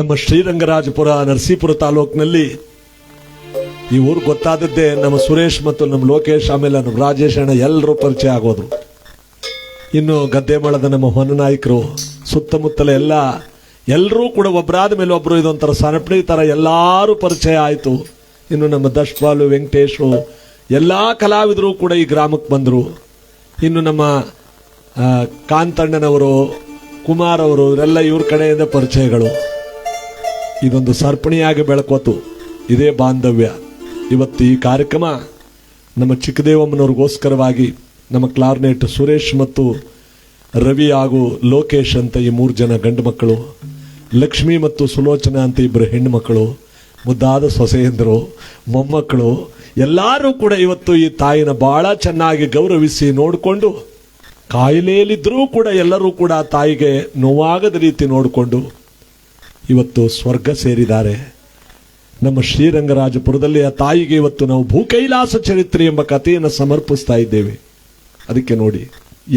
ನಮ್ಮ ಶ್ರೀರಂಗರಾಜಪುರ ನರಸೀಪುರ ತಾಲೂಕಿನಲ್ಲಿ ಈ ಊರು ಗೊತ್ತಾದದ್ದೇ ನಮ್ಮ ಸುರೇಶ್ ಮತ್ತು ನಮ್ಮ ಲೋಕೇಶ್, ಆಮೇಲೆ ನಮ್ಮ ರಾಜೇಶ್ ಅಣ್ಣ ಎಲ್ಲರೂ ಪರಿಚಯ ಆಗೋದ್ರು. ಇನ್ನು ಗದ್ದೆಮಳದ ನಮ್ಮ ಹೊನ್ನನಾಯಕರು, ಸುತ್ತಮುತ್ತಲ ಎಲ್ಲರೂ ಕೂಡ ಒಬ್ಬರಾದ ಮೇಲೆ ಒಬ್ಬರು ಇದೊಂಥರ ಸನಪಣಿ ಥರ ಎಲ್ಲರೂ ಪರಿಚಯ ಆಯಿತು. ಇನ್ನು ನಮ್ಮ ದಶ್ಪಾಲು, ವೆಂಕಟೇಶು ಎಲ್ಲ ಕಲಾವಿದರು ಕೂಡ ಈ ಗ್ರಾಮಕ್ಕೆ ಬಂದರು. ಇನ್ನು ನಮ್ಮ ಕಾಂತಣ್ಣನವರು, ಕುಮಾರ್ ಅವರು ಇವರೆಲ್ಲ ಇವ್ರ ಕಡೆಯಿಂದ ಪರಿಚಯಗಳು. ಇದೊಂದು ಸರ್ಪಣಿಯಾಗಿ ಬೆಳಕೋತು. ಇದೇ ಬಾಂಧವ್ಯ. ಇವತ್ತು ಈ ಕಾರ್ಯಕ್ರಮ ನಮ್ಮ ಚಿಕ್ಕದೇವಮ್ಮನವ್ರಿಗೋಸ್ಕರವಾಗಿ ನಮ್ಮ ಕ್ಲಾರ್ನೆಟ್ ಸುರೇಶ್ ಮತ್ತು ರವಿ ಹಾಗೂ ಲೋಕೇಶ್ ಅಂತ ಈ 3 ಜನ ಗಂಡು ಮಕ್ಕಳು, ಲಕ್ಷ್ಮಿ ಮತ್ತು ಸುಲೋಚನಾ ಅಂತ 2 ಹೆಣ್ಣು ಮಕ್ಕಳು, ಮುದ್ದಾದ ಸೊಸೆಯಂದರು, ಮೊಮ್ಮಕ್ಕಳು ಎಲ್ಲರೂ ಕೂಡ ಇವತ್ತು ಈ ತಾಯಿನ ಬಹಳ ಚೆನ್ನಾಗಿ ಗೌರವಿಸಿ ನೋಡಿಕೊಂಡು, ಕಾಯಿಲೆಯಲ್ಲಿದ್ದರೂ ಕೂಡ ಎಲ್ಲರೂ ಕೂಡ ತಾಯಿಗೆ ನೋವಾಗದ ರೀತಿ ನೋಡಿಕೊಂಡು ಇವತ್ತು ಸ್ವರ್ಗ ಸೇರಿದ್ದಾರೆ. ನಮ್ಮ ಶ್ರೀರಂಗರಾಜಪುರದಲ್ಲಿ ಆ ತಾಯಿಗೆ ಇವತ್ತು ನಾವು ಭೂಕೈಲಾಸ ಚರಿತ್ರೆ ಎಂಬ ಕಥೆಯನ್ನು ಸಮರ್ಪಿಸ್ತಾ ಇದ್ದೇವೆ. ಅದಕ್ಕೆ ನೋಡಿ,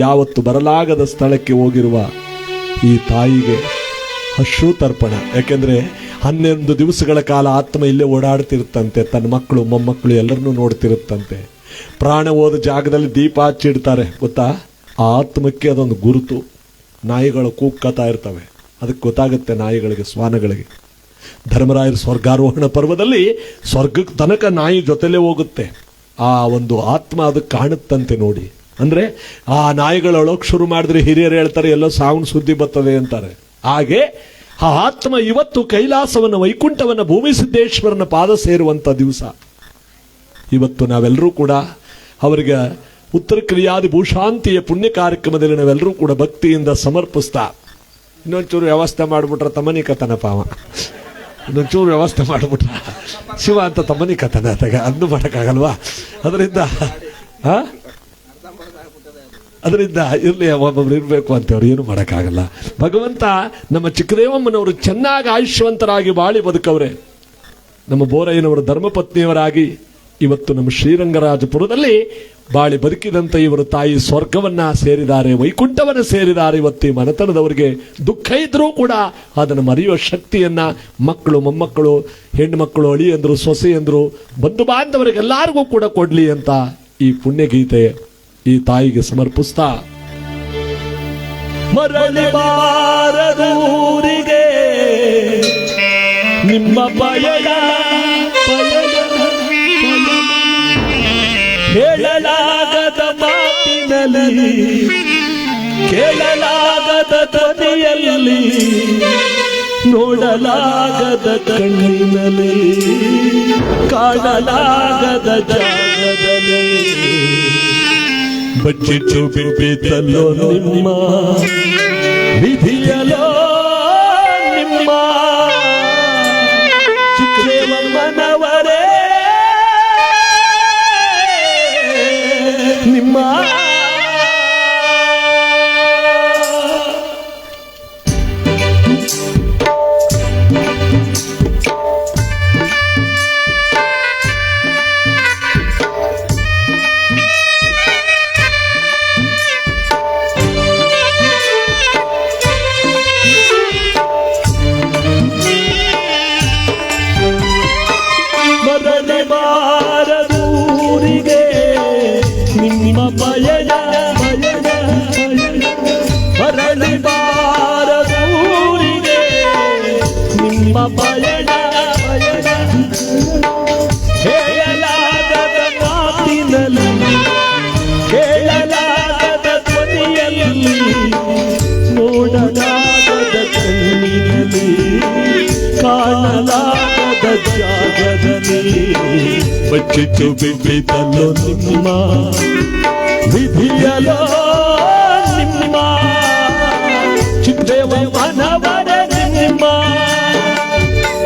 ಯಾವತ್ತು ಬರಲಾಗದ ಸ್ಥಳಕ್ಕೆ ಹೋಗಿರುವ ಈ ತಾಯಿಗೆ ಅಶ್ರು ತರ್ಪಣ. ಯಾಕೆಂದ್ರೆ 11 ದಿವಸಗಳ ಕಾಲ ಆತ್ಮ ಇಲ್ಲೇ ಓಡಾಡ್ತಿರುತ್ತಂತೆ, ತನ್ನ ಮಕ್ಕಳು ಮೊಮ್ಮಕ್ಕಳು ಎಲ್ಲರನ್ನೂ ನೋಡ್ತಿರುತ್ತಂತೆ. ಪ್ರಾಣ ಹೋದ ಜಾಗದಲ್ಲಿ ದೀಪ ಹಚ್ಚಿಡ್ತಾರೆ ಗೊತ್ತಾ. ಆ ಆತ್ಮಕ್ಕೆ ಅದೊಂದು ಗುರುತು. ನಾಯಿಗಳು ಕೂಗ್ಕತಾ ಇರ್ತವೆ, ಅದಕ್ಕೆ ಗೊತ್ತಾಗುತ್ತೆ ನಾಯಿಗಳಿಗೆ, ಶ್ವಾನಗಳಿಗೆ. ಧರ್ಮರಾಯರ ಸ್ವರ್ಗಾರೋಹಣ ಪರ್ವದಲ್ಲಿ ಸ್ವರ್ಗಕ್ಕೆ ತನಕ ನಾಯಿ ಜೊತೆಲೇ ಹೋಗುತ್ತೆ. ಆ ಒಂದು ಆತ್ಮ ಅದಕ್ಕೆ ಕಾಣುತ್ತಂತೆ ನೋಡಿ. ಅಂದ್ರೆ ಆ ನಾಯಿಗಳೊಳಗೆ ಶುರು ಮಾಡಿದ್ರೆ ಹಿರಿಯರು ಹೇಳ್ತಾರೆ ಎಲ್ಲೋ ಸಾವನ್ ಸುದ್ದಿ ಬರ್ತದೆ ಅಂತಾರೆ. ಹಾಗೆ ಆ ಆತ್ಮ ಇವತ್ತು ಕೈಲಾಸವನ್ನ, ವೈಕುಂಠವನ್ನ, ಭೂಮಿ ಸಿದ್ದೇಶ್ವರನ ಪಾದ ಸೇರುವಂತ ದಿವಸ. ಇವತ್ತು ನಾವೆಲ್ಲರೂ ಕೂಡ ಅವರಿಗೆ ಉತ್ತರ ಕ್ರಿಯಾದಿ ಭೂಶಾಂತಿಯ ಪುಣ್ಯ ಕಾರ್ಯಕ್ರಮದಲ್ಲಿ ನಾವೆಲ್ಲರೂ ಕೂಡ ಭಕ್ತಿಯಿಂದ ಸಮರ್ಪಿಸ್ತಾ, ಇನ್ನೊಂಚೂರು ವ್ಯವಸ್ಥೆ ಮಾಡಿಬಿಟ್ರೆ ತಮ್ಮನಿ ಕಥನ ಪಾವ, ಇನ್ನೊಂಚೂರು ವ್ಯವಸ್ಥೆ ಮಾಡಿಬಿಟ್ರ ಶಿವ ಅಂತ ತಮ್ಮನಿ ಕಥನ ಅದಾಗ ಅಂದು ಮಾಡೋಕ್ಕಾಗಲ್ವಾ. ಅದರಿಂದ ಇರಲಿ, ಒಬ್ಬೊಬ್ರು ಇರಬೇಕು ಅಂತೇವ್ರು, ಏನು ಮಾಡೋಕ್ಕಾಗಲ್ಲ. ಭಗವಂತ ನಮ್ಮ ಚಿಕ್ಕದೇವಮ್ಮನವರು ಚೆನ್ನಾಗಿ ಆಯುಷ್ಯವಂತರಾಗಿ ಬಾಳಿ ಬದುಕವ್ರೆ. ನಮ್ಮ ಬೋರಯ್ಯನವರು ಧರ್ಮಪತ್ನಿಯವರಾಗಿ ಇವತ್ತು ನಮ್ಮ ಶ್ರೀರಂಗರಾಜಪುರದಲ್ಲಿ ಬಾಳಿ ಬದುಕಿದಂತ ಇವರು ತಾಯಿ ಸ್ವರ್ಗವನ್ನ ಸೇರಿದ್ದಾರೆ, ವೈಕುಂಠವನ್ನ ಸೇರಿದ್ದಾರೆ. ಇವತ್ತು ಈ ಮನೆತನದವರಿಗೆ ದುಃಖ ಇದ್ರೂ ಕೂಡ ಅದನ್ನು ಮರೆಯುವ ಶಕ್ತಿಯನ್ನ ಮಕ್ಕಳು, ಮೊಮ್ಮಕ್ಕಳು, ಹೆಣ್ಣುಮಕ್ಕಳು, ಅಳಿಯಂದ್ರು, ಸೊಸೆಯಂದ್ರು, ಬಂಧು ಬಾಂಧವರಿಗೆಲ್ಲರಿಗೂ ಕೂಡ ಕೊಡ್ಲಿ ಅಂತ ಈ ಪುಣ್ಯಗೀತೆ ಈ ತಾಯಿಗೆ ಸಮರ್ಪಿಸ್ತಾ, ಮರಳಿ ಬಾರದೂರಿಗೆ ನಿಮ್ಮ ಪಯಣ ಹೇಳಲಾಗದ ಮಾತಿನಲ್ಲಿ, ಕೇಳಲಾಗದ ಧ್ವನಿಯಲ್ಲಿ, ನೋಡಲಾಗದ ಕಣ್ಣಿನಲ್ಲಿ, ಕಾಣಲಾಗದ ಜಾಗದಲ್ಲಿ ಬಚ್ಚಿಟ್ಟು ಬಿದ್ದಲ್ಲೋ ನಿಮ್ಮ ವಿಧಿಯಲೋ ನಿಮ್ಮ ಚಿಕ್ಕದೇವಮ್ಮನವರೇ ನಿಮ್ಮ ಮರಳಿ ಬಾರದೂರಿಗೆ ನಿಮ್ಮ ಪಯಣ, ಮರಳಿ ಬಾರದೂರಿಗೆ ನಿಮ್ಮ ಪಯಣ, ಹೇಳಲಾಗದ ಮಾತಿನಲ್ಲಿ, ಕೇಳಲಾಗದ ಧ್ವನಿಯಲ್ಲಿ, ನೋಡಲಾಗದ ಕಣ್ಣಿನಲ್ಲಿ, ಕಾಣಲಾಗದ ಜಾಗದಲ್ಲಿ ಬಚ್ಚಿಟ್ಟು ಬಿದ್ದಲ್ಲೋ ನಿಮ್ಮ ವಿಧಿಯಲೋ ನಿಮ್ಮ ಚಿಕ್ಕದೇವಮ್ಮನವರೇ ನಿಮ್ಮ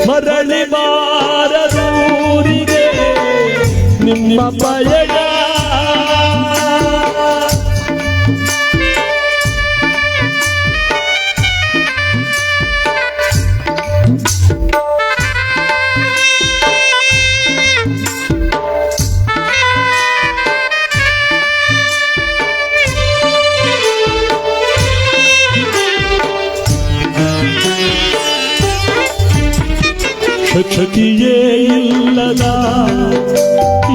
ಮರಳಿ ಬಾರದೂರಿಗೆ ನಿಮ್ಮ ಪಯಣ. ಶಕ್ತಿಯೇ ಇಲ್ಲದ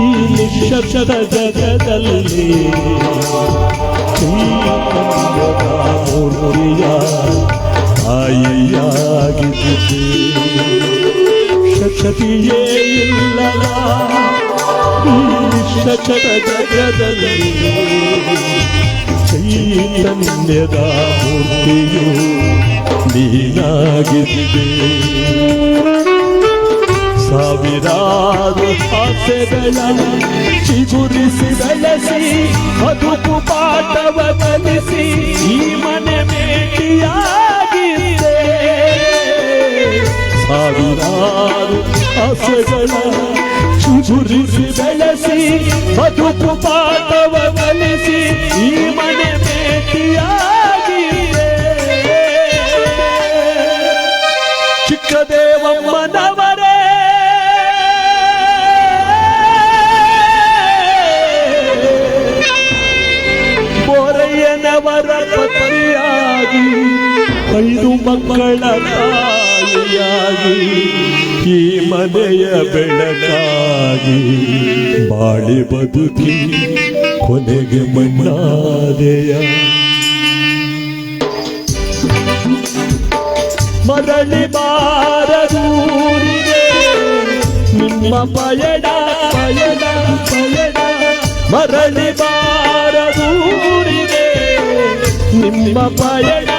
ಈ ನಿಶ್ಶಬ್ದ ಜಗದಲ್ಲಿ ಮೂರ್ತಿಯ ತಾಯಿಯಾಗಿದ್ದೆ. ಶಕ್ತಿಯೇ ಇಲ್ಲದ ಈ ನಿಶ್ಶಬ್ದ ಜಗದಲ್ಲಿ ಚೈತನ್ಯದ ಮೂರ್ತಿಯು ನೀನಾಗಿದ್ದೆ. ಸಾವಿರಾರು ಆಸೆಗಳ ಚಿಗುರಿಸಿ ಬೆಳೆಸಿ ಬದುಕು ಪಾಠವ ಕಲಿಸಿ ಈ ಮನೆ ಭೇಟಿಯಾಗಿದ್ದೆ. ಸಾವಿರಾರು ಆಸೆಗಳ ಚಿಗುರಿಸಿ ಬೆಳೆಸಿ ಬದುಕು ಪಾಠವ ಕಲಿಸಿ ಈ ಮನೆ ಭೇಟಿಯಾಗಿದ್ದೆ. ಚಿಕ್ಕದೇವಮ್ಮನವರೇ ಬೋರಯ್ಯನವರ ಪತಿಯಾಗಿ 5 ಮಕ್ಕಳ ತಾಯಿಯಾಗಿ ಈ ಮನೆಯ ಬೆಳಕಾಗಿ ಬಾಳಿ ಬದುಕಿ ಕೊನೆಗೆ ಮಣ್ಣಾದೆಯ. ಮರಳಿ ಬಾರದೂರಿಗೆ ನಿಮ್ಮ ಪಯಣ ಪಯಣ ಪಯಣ. ಮರಳಿ ಬಾರದೂರಿಗೆ ನಿಮ್ಮ ಪಯಣ.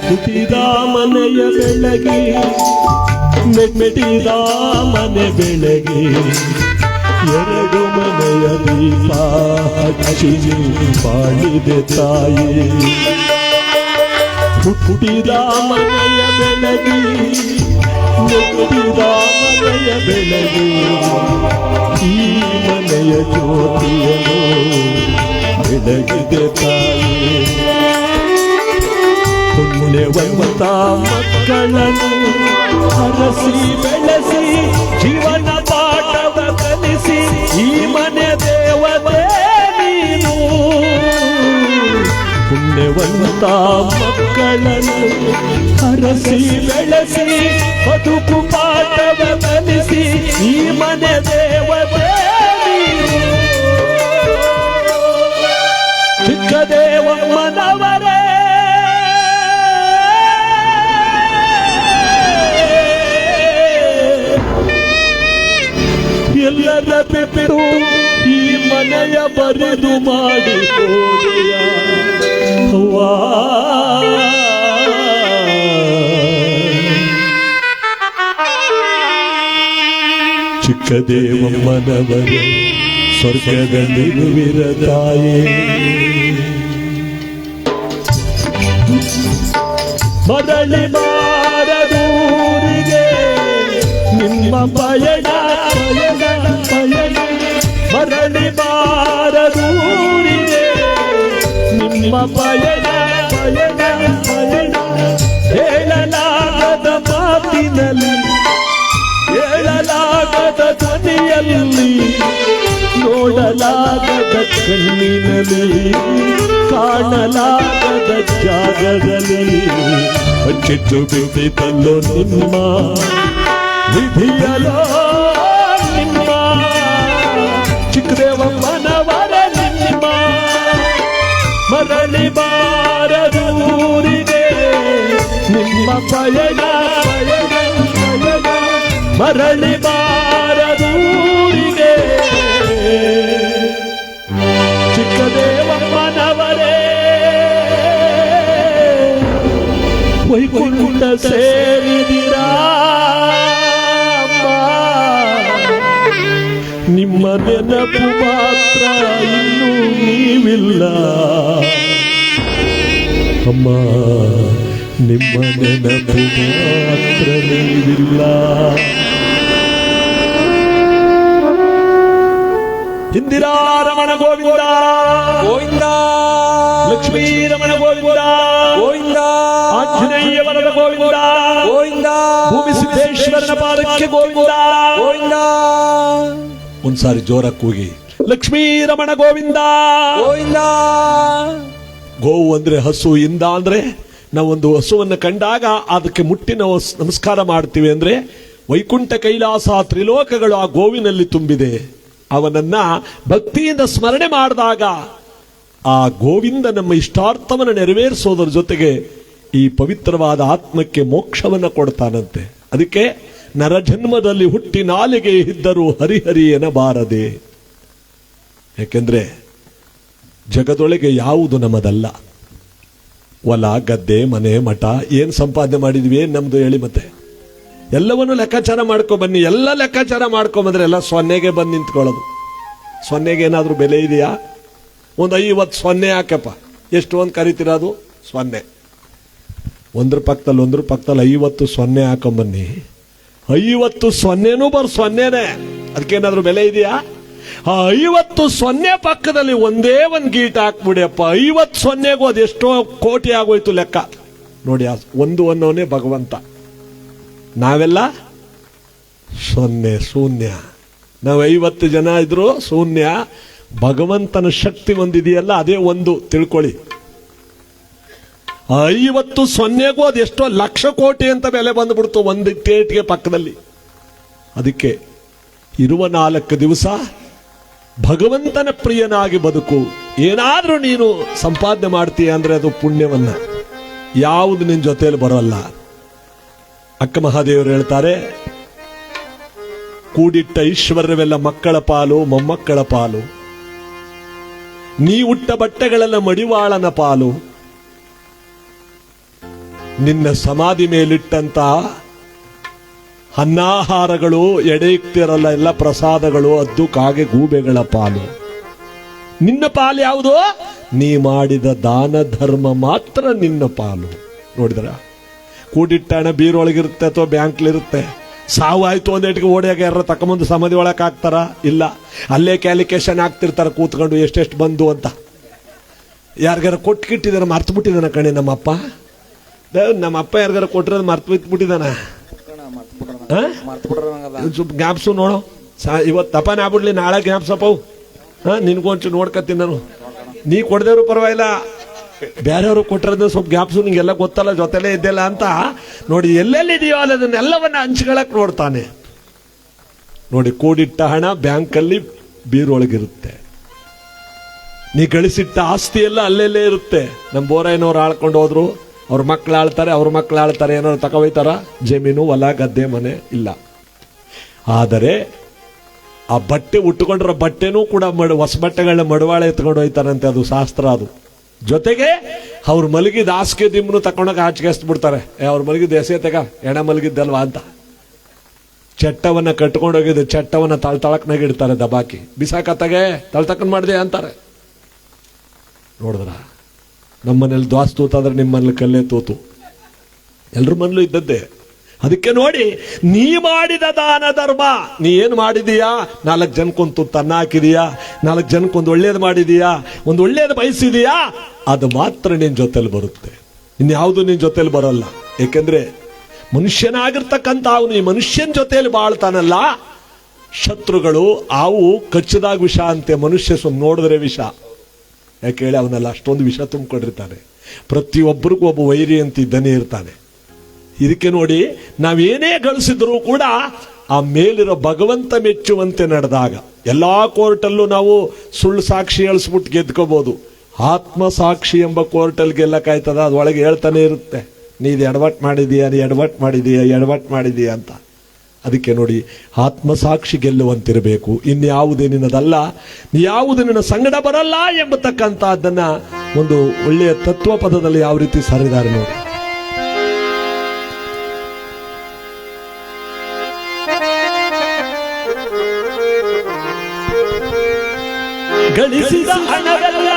ಹುಟ್ಟಿದ ಮನೆಯ ಬೆಳಗಿ ಮೆಟ್ಟಿದ ಮನೆ ಬೆಳಗಿ 2 ಮನೆಯ ದೀಪ ಹಚ್ಚಿ ಬಾಳಿದೆ ತಾಯಿ. ಹುಟ್ಟಿದ ಮನೆಯ ಬೆಳಗಿ ಮೆಟ್ಟಿದ ಮನೆಯ ಬೆಳಗಿ ಈ ಮನೆಯ ಜ್ಯೋತಿಯನ್ನು ಬೆಳಗಿದೆ ತಾಯಿ. ಪುಣ್ಯವಂತ ಮಕ್ಕಳನ್ನು ಹರಸಿ ಬೆಳೆಸಿ ಜೀವನ ಪಾಠವ ಕಲಿಸಿ ಈ ಮನೆ ದೇವತೆ ನೀನು. ಪುಣ್ಯವಂತ ಮಕ್ಕಳನ್ನು ಹರಸಿ ಬೆಳೆಸಿ ಬದುಕು ಪಾಠವ ಕಲಿಸಿ ಈ ಮನೆ ದೇವತೆ ನೀನು. ಚಿಕ್ಕದೇವಮ್ಮನವರೇ ಎಲ್ಲರ ಬಿಟ್ಟು ಈ ಮನೆಯ ಬರೆದು ಮಾಡಿ ಹೋದೆಯ ಅವ್ವಾ. ಚಿಕ್ಕದೇವಮ್ಮನವರೇ ಸ್ವರ್ಗದಲ್ಲಿರುವಿರ ತಾಯೇ. ಮರಳಿ ಬಾರದೂರಿಗೆ ನಿಮ್ಮ ಪಯಣ ಪಯಣ ಪಯಣ. ಮರಳಿ ಬಾರದೂರಿಗೆ ನಿಮ್ಮ ಪಯಣ ಪಯಣ ಪಯಣ. ಹೇಳಲಾಗದ ಮಾತಿನಲ್ಲಿ ಹೇಳಲಾಗದ ಧ್ವನಿಯಲ್ಲಿ ನೋಡಲಾಗದ ಕಣ್ಣಿನಲ್ಲಿ ಕಾಣಲಾಗದ ಜಾಗದಲ್ಲಿ ಬಚ್ಚಿಟ್ಟು ಬಿಟ್ಟಿತಲ್ಲೋ ನಿಮ್ಮ ವಿಧಿಯಲೋ ನಿಮ್ಮ. ಚಿಕ್ಕದೇವಮ್ಮನವರ ನಿಮ್ಮ ಮರಳಿ ಬಾರದೂರಿಗೆ ನಿಮ್ಮ ಪಯಣ ಪಯಣ ಪಯಣ. ಮರಳಿ ಬಾರದೂರಿಗೆ ಚಿಕ್ಕದೇವಮ್ಮನವರೇ ವೈಕುಂಠ ಸೇರಿದಿರಾ. ನಿಮ್ಮ ನೆನಪು ಮಾತ್ರ ಇನ್ನೂ ನೀವಿಲ್ಲ ಅಮ್ಮ. ನಿಮ್ಮ ನೆನಪು ಮಾತ್ರ ನೀವಿಲ್ಲ. ಇಂದಿರಾ ರಮಣ ಗೋವಿಂದ ಗೋವಿಂದ, ಲಕ್ಷ್ಮೀ ರಮಣ ಗೋವಿಂದ ಗೋವಿಂದ, ಆಂಜನೇಯ ವರದ ಗೋವಿಂದ ಗೋವಿಂದ, ಭೂಮಿ ಸಿದ್ದೇಶ್ವರನ ಪಾದಕ್ಕೆ ಗೋವಿಂದ ಗೋವಿಂದ. ಒಂದ್ಸಾರಿ ಜೋರಾಗಿ ಕೂಗಿ ಲಕ್ಷ್ಮೀ ರಮಣ ಗೋವಿಂದ ಗೋವಿಂದ. ಗೋವು ಅಂದ್ರೆ ಹಸು, ಇಂದ ಅಂದ್ರೆ ನಾವೊಂದು ಹಸುವನ್ನು ಕಂಡಾಗ ಅದಕ್ಕೆ ಮುಟ್ಟಿ ನಾವು ನಮಸ್ಕಾರ ಮಾಡ್ತೀವಿ. ಅಂದ್ರೆ ವೈಕುಂಠ ಕೈಲಾಸ ತ್ರಿಲೋಕಗಳು ಆ ಗೋವಿನಲ್ಲಿ ತುಂಬಿದೆ. ಅವನನ್ನ ಭಕ್ತಿಯಿಂದ ಸ್ಮರಣೆ ಮಾಡಿದಾಗ ಆ ಗೋವಿಂದ ನಮ್ಮ ಇಷ್ಟಾರ್ಥವನ್ನು ನೆರವೇರಿಸೋದರ ಜೊತೆಗೆ ಈ ಪವಿತ್ರವಾದ ಆತ್ಮಕ್ಕೆ ಮೋಕ್ಷವನ್ನು ಕೊಡ್ತಾನಂತೆ. ಅದಕ್ಕೆ ನರಜನ್ಮದಲ್ಲಿ ಹುಟ್ಟಿ ನಾಲಿಗೆ ಇದ್ದರೂ ಹರಿಹರಿ ಎನ್ನಬಾರದೆ. ಯಾಕೆಂದ್ರೆ ಜಗದೊಳಗೆ ಯಾವುದು ನಮ್ಮದಲ್ಲ. ಹೊಲ, ಗದ್ದೆ, ಮನೆ, ಮಠ ಏನ್ ಸಂಪಾದನೆ ಮಾಡಿದ್ವಿ, ಏನ್ ನಮ್ದು ಹೇಳಿ? ಮತ್ತೆ ಎಲ್ಲವನ್ನು ಲೆಕ್ಕಾಚಾರ ಮಾಡ್ಕೊ ಬನ್ನಿ. ಎಲ್ಲ ಲೆಕ್ಕಾಚಾರ ಮಾಡ್ಕೊಂಬಂದ್ರೆ ಎಲ್ಲ ಸೊನ್ನೆಗೆ ಬಂದು ನಿಂತ್ಕೊಳ್ಳೋದು. ಸೊನ್ನೆಗೆ ಏನಾದ್ರೂ ಬೆಲೆ ಇದೆಯಾ? ಒಂದು 50 ಸೊನ್ನೆ ಹಾಕಪ್ಪ, ಎಷ್ಟು ಒಂದು ಕರಿತಿರೋದು? ಸೊನ್ನೆ. ಒಂದ್ರ ಪಕ್ಕದಲ್ಲಿ 50 ಸೊನ್ನೆ ಹಾಕೊಂಬನ್ನಿ. 50 ಸೊನ್ನೆನೂ ಬರ್ ಸೊನ್ನೆನೆ. ಅದಕ್ಕೇನಾದ್ರೂ ಬೆಲೆ ಇದೆಯಾ? ಆ 50 ಸೊನ್ನೆ ಪಕ್ಕದಲ್ಲಿ ಒಂದೇ ಒಂದು ಗೀಟ ಹಾಕ್ಬಿಡಿಯಪ್ಪ, 50 ಸೊನ್ನೆಗೂ ಅದೆಷ್ಟೋ ಕೋಟಿ ಆಗೋಯ್ತು ಲೆಕ್ಕ ನೋಡಿ. ಒಂದು ಅನ್ನೋನೇ ಭಗವಂತ, ನಾವೆಲ್ಲ ಸೊನ್ನೆ, ಶೂನ್ಯ. ನಾವು 50 ಜನ ಇದ್ರು ಶೂನ್ಯ. ಭಗವಂತನ ಶಕ್ತಿ ಒಂದಿದೆಯಲ್ಲ, ಅದೇ ಒಂದು ತಿಳ್ಕೊಳ್ಳಿ. 50 ಸೊನ್ನೆಗೂ ಅದೆಷ್ಟೋ ಲಕ್ಷ ಕೋಟಿ ಅಂತ ಬೆಲೆ ಬಂದ್ಬಿಡ್ತು ಒಂದು ಟೇಟ್ಗೆ ಪಕ್ಕದಲ್ಲಿ. ಅದಕ್ಕೆ ಇರುವ 4 ದಿವಸ ಭಗವಂತನ ಪ್ರಿಯನಾಗಿ ಬದುಕು. ಏನಾದ್ರೂ ನೀನು ಸಂಪಾದನೆ ಮಾಡ್ತೀಯ ಅಂದ್ರೆ ಅದು ಪುಣ್ಯವನ್ನ, ಯಾವುದು ನಿನ್ ಜೊತೆಯಲ್ಲಿ ಬರೋಲ್ಲ. ಅಕ್ಕ ಮಹಾದೇವರು ಹೇಳ್ತಾರೆ, ಕೂಡಿಟ್ಟ ಐಶ್ವರ್ಯವೆಲ್ಲ ಮಕ್ಕಳ ಪಾಲು, ಮೊಮ್ಮಕ್ಕಳ ಪಾಲು. ನೀ ಉಟ್ಟ ಬಟ್ಟೆಗಳೆಲ್ಲ ಮಡಿವಾಳನ ಪಾಲು. ನಿನ್ನ ಸಮಾಧಿ ಮೇಲಿಟ್ಟಂತ ಅನ್ನಾಹಾರಗಳು, ಎಡೆ ಇಕ್ತಿರಲ್ಲ ಎಲ್ಲ ಪ್ರಸಾದಗಳು, ಅದ್ದು ಕಾಗೆ ಗೂಬೆಗಳ ಪಾಲು. ನಿನ್ನ ಪಾಲು ಯಾವುದು? ನೀ ಮಾಡಿದ ದಾನ ಧರ್ಮ ಮಾತ್ರ ನಿನ್ನ ಪಾಲು. ನೋಡಿದ್ರ, ಕೂಡಿಟ್ಟ ಹಣ ಬೀರೊಳಗಿರುತ್ತೆ ಅಥವಾ ಬ್ಯಾಂಕ್ಲಿರುತ್ತೆ. ಸಾವಾಯ್ತು ಒಂದೇಟಿಗೆ ಓಡಿಯಾಗ ಯಾರ ತಕೊಂಬಂದು ಸಮಾಧಿ ಒಳಗೆ ಹಾಕ್ತಾರ? ಇಲ್ಲ, ಅಲ್ಲೇ ಕ್ಯಾಲಿಕೇಶನ್ ಹಾಕ್ತಿರ್ತಾರ ಕೂತ್ಕೊಂಡು ಎಷ್ಟೆಷ್ಟು ಬಂದು ಅಂತ. ಯಾರಿಗಾರ ಕೊಟ್ಕಿಟ್ಟಿದಾನ, ಮರ್ತು ಬಿಟ್ಟಿದಾನ ಕಣೆ ನಮ್ಮಪ್ಪ. ನಮ್ಮಪ್ಪ ಯಾರಿಗಾರ ಕೊಟ್ಟಿರೋದು ಮರ್ತು ಬಿಟ್ಬಿಟ್ಟಿದಾನ. ಜ್ಞಾಪ್ಸು ನೋಡು, ಇವತ್ತು ತಪಾನೆ ಆಗ್ಬಿಡ್ಲಿ, ನಾಳೆ ಜ್ಞಾಪ್ಸಪ್ಪವು. ನಿನ್ಗೊಂಚು ನೋಡ್ಕತ್ತೀನಿ ನಾನು. ನೀ ಕೊಡದೇವ್ರು ಪರವಾಗಿಲ್ಲ, ಬೇರೆಯವರು ಕೊಟ್ಟಿರೋದು ಸ್ವಲ್ಪ ಜ್ಞಾಪ್ಸು, ನಿಂಗೆಲ್ಲ ಗೊತ್ತಲ್ಲ, ಜೊತೆಲೇ ಇದ್ದೆಲ್ಲ ಅಂತ ನೋಡಿ. ಎಲ್ಲೆಲ್ಲಿದೆಯೋ ಅದನ್ನೆಲ್ಲವನ್ನ ಹಂಚ್ಕೊಳಕ್ ನೋಡ್ತಾನೆ. ನೋಡಿ, ಕೂಡಿಟ್ಟ ಹಣ ಬ್ಯಾಂಕಲ್ಲಿ ಬೀರೊಳಗಿರುತ್ತೆ. ನೀ ಗಳಿಸಿಟ್ಟ ಆಸ್ತಿ ಎಲ್ಲ ಅಲ್ಲೆಲ್ಲೇ ಇರುತ್ತೆ. ನಮ್ಮ ಬೋರಾಯನವ್ರು ಆಳ್ಕೊಂಡು ಹೋದ್ರು, ಅವ್ರ ಮಕ್ಳು ಆಳ್ತಾರೆ, ಅವ್ರ ಮಕ್ಳು ಆಳ್ತಾರೆ, ಏನಾದ್ರು ತಗೋಯ್ತಾರ? ಜಮೀನು, ಹೊಲ, ಗದ್ದೆ, ಮನೆ ಇಲ್ಲ. ಆದರೆ ಆ ಬಟ್ಟೆ ಉಟ್ಕೊಂಡ್ರ ಬಟ್ಟೆನೂ ಕೂಡ ಹೊಸ ಬಟ್ಟೆಗಳನ್ನ ಮಡವಾಳೆ ಎತ್ಕೊಂಡು ಹೋಯ್ತಾರಂತೆ, ಅದು ಶಾಸ್ತ್ರ. ಅದು ಜೊತೆಗೆ ಅವ್ರು ಮಲಗಿದ ಹಾಸಿಗೆ ದಿಮ್ಮನು ತಕೊಂಡಾಗ ಆಚೆಗೆ ಬಿಡ್ತಾರೆ. ಅವ್ರು ಮಲಗಿದ ಎಸೆ ತೆಗ, ಎಣ ಮಲಗಿದ್ದಲ್ವಾ ಅಂತ. ಚಟ್ಟವನ್ನ ಕಟ್ಕೊಂಡೋಗಿದ್ದು ಚಟ್ಟವನ್ನ ತಳತಳಕ್ನಾಗ ಇಡ್ತಾರೆ, ದಬಾಕಿ ಬಿಸಾಕತ್ತಾಗೆ ತಳತಕ್ಕನ್ ಮಾಡಿದೆ ಅಂತಾರೆ. ನೋಡಿದ್ರ, ನಮ್ಮನೇಲಿ ದ್ವಾಸ್ ತೂತಾದ್ರೆ ನಿಮ್ಮ ಮನೇಲಿ ಕಲ್ಲೇ ತೂತು, ಎಲ್ರ ಮನೇಲೂ ಇದ್ದದ್ದೇ. ಅದಕ್ಕೆ ನೋಡಿ, ನೀ ಮಾಡಿದ ದಾನ ಧರ್ಮ, ನೀ ಏನು ಮಾಡಿದೀಯಾ? 4 ಜನಕ್ಕೊಂದು ತುತ್ತು ಅನ್ನ ಹಾಕಿದೀಯಾ? 4 ಜನಕ್ಕೊಂದು ಒಳ್ಳೇದು ಮಾಡಿದೀಯಾ? ಒಂದು ಒಳ್ಳೇದು ಬಯಸಿದೀಯಾ? ಅದು ಮಾತ್ರ ನಿನ್ ಜೊತೆಲಿ ಬರುತ್ತೆ, ಇನ್ಯಾವುದು ನಿನ್ ಜೊತೆಲಿ ಬರಲ್ಲ. ಏಕೆಂದ್ರೆ ಮನುಷ್ಯನಾಗಿರ್ತಕ್ಕಂಥ ಅವನು ಈ ಮನುಷ್ಯನ ಜೊತೆಯಲ್ಲಿ ಬಾಳ್ತಾನಲ್ಲ. ಶತ್ರುಗಳು ಹಾವು ಕಚ್ಚದಾಗ ವಿಷ ಅಂತೆ, ಮನುಷ್ಯ ಸುಮ್ ನೋಡಿದ್ರೆ ವಿಷ. ಯಾಕೆ ಹೇಳಿ, ಅವನೆಲ್ಲ ಅಷ್ಟೊಂದು ವಿಷ ತುಂಬಿಕೊಂಡಿರ್ತಾನೆ. ಪ್ರತಿಯೊಬ್ಬರಿಗೂ ಒಬ್ಬ ವೈರಿ ಅಂತ ಇದ್ದಾನೆ ಇರ್ತಾನೆ. ಇದಕ್ಕೆ ನೋಡಿ, ನಾವೇನೇ ಗಳಿಸಿದ್ರು ಕೂಡ ಆ ಮೇಲಿರೋ ಭಗವಂತ ಮೆಚ್ಚುವಂತೆ ನಡೆದಾಗ ಎಲ್ಲಾ ಕೋರ್ಟಲ್ಲೂ ನಾವು ಸುಳ್ಳು ಸಾಕ್ಷಿ ಹೇಳಿಸ್ಬಿಟ್ಟು ಗೆದ್ಕೋಬಹುದು. ಆತ್ಮ ಸಾಕ್ಷಿ ಎಂಬ ಕೋರ್ಟಲ್ಲಿ ಗೆಲ್ಲಕ್ಕಾಯ್ತದ? ಅದೊಳಗೆ ಹೇಳ್ತಾನೆ ಇರುತ್ತೆ, ನೀ ಇದು ಎಡವಟ್ ಮಾಡಿದೀಯಾ, ನೀ ಎಡವಟ್ ಮಾಡಿದೀಯಾ, ಎಡವಟ್ ಮಾಡಿದೀಯಾ ಅಂತ. ಅದಕ್ಕೆ ನೋಡಿ, ಆತ್ಮಸಾಕ್ಷಿ ಗೆಲ್ಲುವಂತಿರಬೇಕು, ಇನ್ಯಾವುದೇ ನಿನ್ನದಲ್ಲ, ಯಾವುದು ನಿನ್ನ ಸಂಗಡ ಬರಲ್ಲ ಎಂಬತಕ್ಕಂಥದ್ದನ್ನ ಒಂದು ಒಳ್ಳೆಯ ತತ್ವ ಪದದಲ್ಲಿ ಯಾವ ರೀತಿ ಸಾರಿದ್ದಾರೆ ನೋಡಿ. ಗಳಿಸಿದ ಹಣವೆಲ್ಲ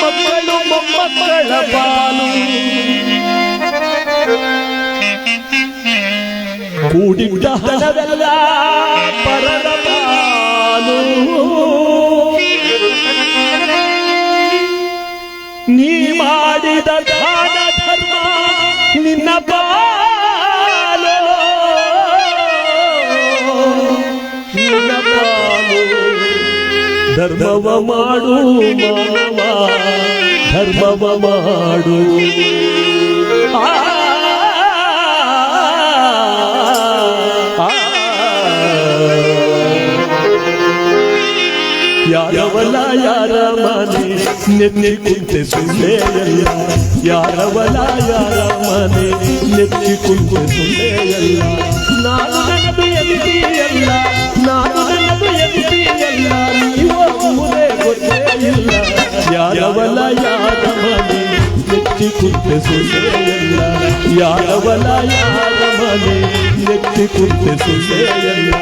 ಮಕ್ಕಳು ಮೊಮ್ಮಕ್ಕಳ ಪಾಲು ಕೂಡಿಟ್ಟ ಹಣವೆಲ್ಲ ಪರದ ಪಾಲು ನೀ ಮಾಡಿದ ದಾನ ಧರ್ಮ ನಿನ್ನ ಪಾಲು ನಿನ್ನ ಪಾಲು ಧರ್ಮವ ಮಾಡು ಮಾನವ ಧರ್ಮವ ಮಾಡು ಯಾರವಲ್ಲ ಯಾರ ಮನೆ ನೆತ್ತಿ ಕುಂತೆ ಸುಳ್ಳೆಯಲ್ಲ ಯಾರವಲ್ಲ ಯಾರ ಮನೆ ನೆತ್ತಿ ಕುಂತೆ ಸುಳ್ಳೆಯಲ್ಲ ನಾನು ನನ್ನದು ಎದಿಯಲ್ಲ ನಾನು ನನ್ನದು ಎದಿಯಲ್ಲ ನೀವೇ ಗೊತ್ತೇ ಇಲ್ಲ ಯಾರವಲ್ಲ ಯಾರ ಮನೆ ನೆತ್ತಿ ಕುಂತೆ ಸುಳ್ಳೆಯಲ್ಲ ಯಾರವಲ್ಲ ಯಾರ ಮನೆ ನೆತ್ತಿ ಕುಂತೆ ಸುಳ್ಳೆಯಲ್ಲ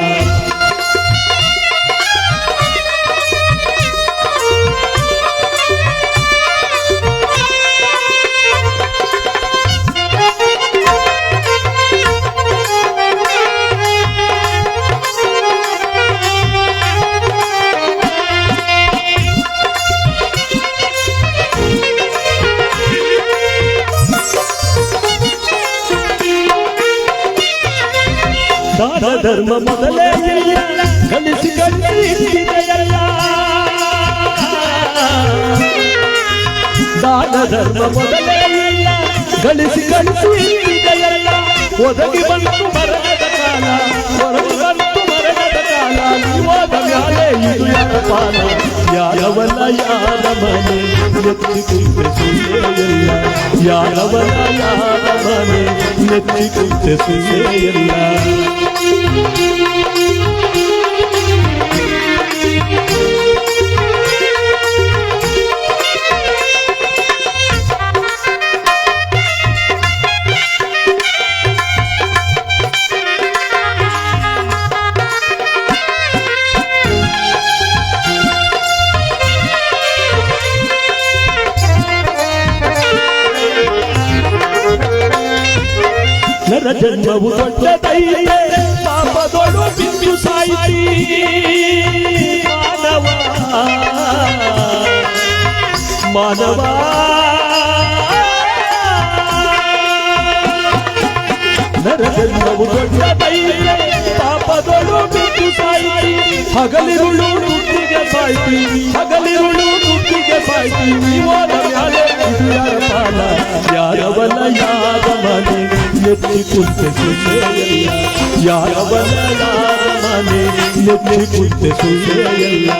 ದಾನ ಧರ್ಮ ಮೊದಲೇ ಇಲ್ಲ ಕಲಿಸಿ ಕಲಿಸಿದೆಯಲ್ಲ ದಾನ ಧರ್ಮ ಮೊದಲೇ ಇಲ್ಲ ಗಳಿಸಿ ಕಲಿಸಿದೆಯಲ್ಲ ಒದಗಿ ಬಂತು ಮರಣದ ಕಾಲ ಹೊರಗೆ ಬಂತು ಮರಣದ ಕಾಲ ನೀವಾದ ಮ್ಯಾಲೆ ಇದು ಯಾರ ಪಾಲ ಯಾರವಲ್ಲ ಯಾರ ಮನೆ ನೆತ್ತಿ ಕುಂತೆ ಸುಳ್ಳೆಯಲ್ಲ ಯಾರವಲ್ಲ ಯಾರ ಮನೆ ನೆತ್ತಿ ಕುಂತೆ ಸುಳ್ಳೆಯಲ್ಲ ನರ ಜನ್ಮವು ದೊಡ್ಡದೈತೆ ಪಾಪದೊಳು ಬಿದ್ದು ಸಾಯಿತಿ ಮಾನವ ಮಾನವ ನರ ಜನ್ಮವು ದೊಡ್ಡದೈತೆ ಪಾಪದೊಳು ಬಿದ್ದು ಸಾಯಿತಿ ಹಗಲಿರುಳು ನುತ್ತಿಗೆ ಸಾಯ್ತಿ ಹಗಲಿರುಳು ನುತ್ತಿಗೆ ಸಾಯ್ತಿ ನೀವಾದ ಮ್ಯಾಲೆ ಯಾರ ಪಾಲ ಯಾರವಲ್ಲ ಯಾರ ಮನೆ ನೆತ್ತಿ ಕುಂತೆ ಸುಳ್ಳೆಯಲ್ಲ ಯಾರವಲ್ಲ ಯಾರ ಮನೆ ನೆತ್ತಿ ಕುಂತೆ ಸುಳ್ಳೆಯಲ್ಲ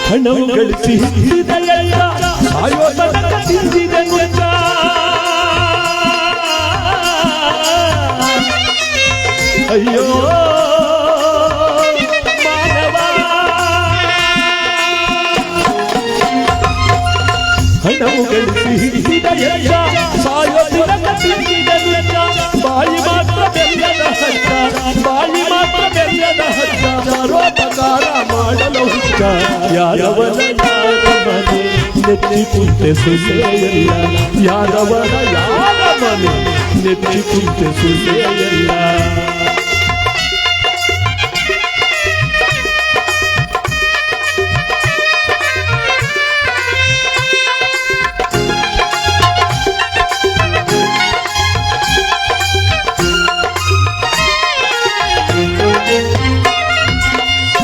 ಹಣವು ಗಳಿಸಿ ಹಿಡಿದೆಯಲ್ಲ ಸಾಯೋ ತನಕ ತಿಂದಿದೆ ನಿಜ ಅಯ್ಯೋ ಮಾನವ ಹಣವು ಗಳಿಸಿ ಹಿಡಿದೆಯಲ್ಲ ಸಾಯೋ ತನಕ ತಿಂದಿದೆ ನಿಜ ಬಾಯಿ ಮಾತ್ರ ಬೆಲ್ಲದ ಹಚ್ಚ ಬಾಯಿ ಮಾತ್ರ ಬೆಲ್ಲದ ಹಚ್ಚ ಪರೋಪಕಾರ ಮಾಡಲು ಹುಚ್ಚ ಯಾರವರ ಯಾರ ಮನೆ ನೆತ್ತಿ ಕುಂತೆ ಸುಳ್ಳೆಯಲ್ಲ ಯಾರವರ ಯಾರ ಮನೆ ನೆತ್ತಿ ಕುಂತೆ ಸುಳ್ಳೆಯಲ್ಲ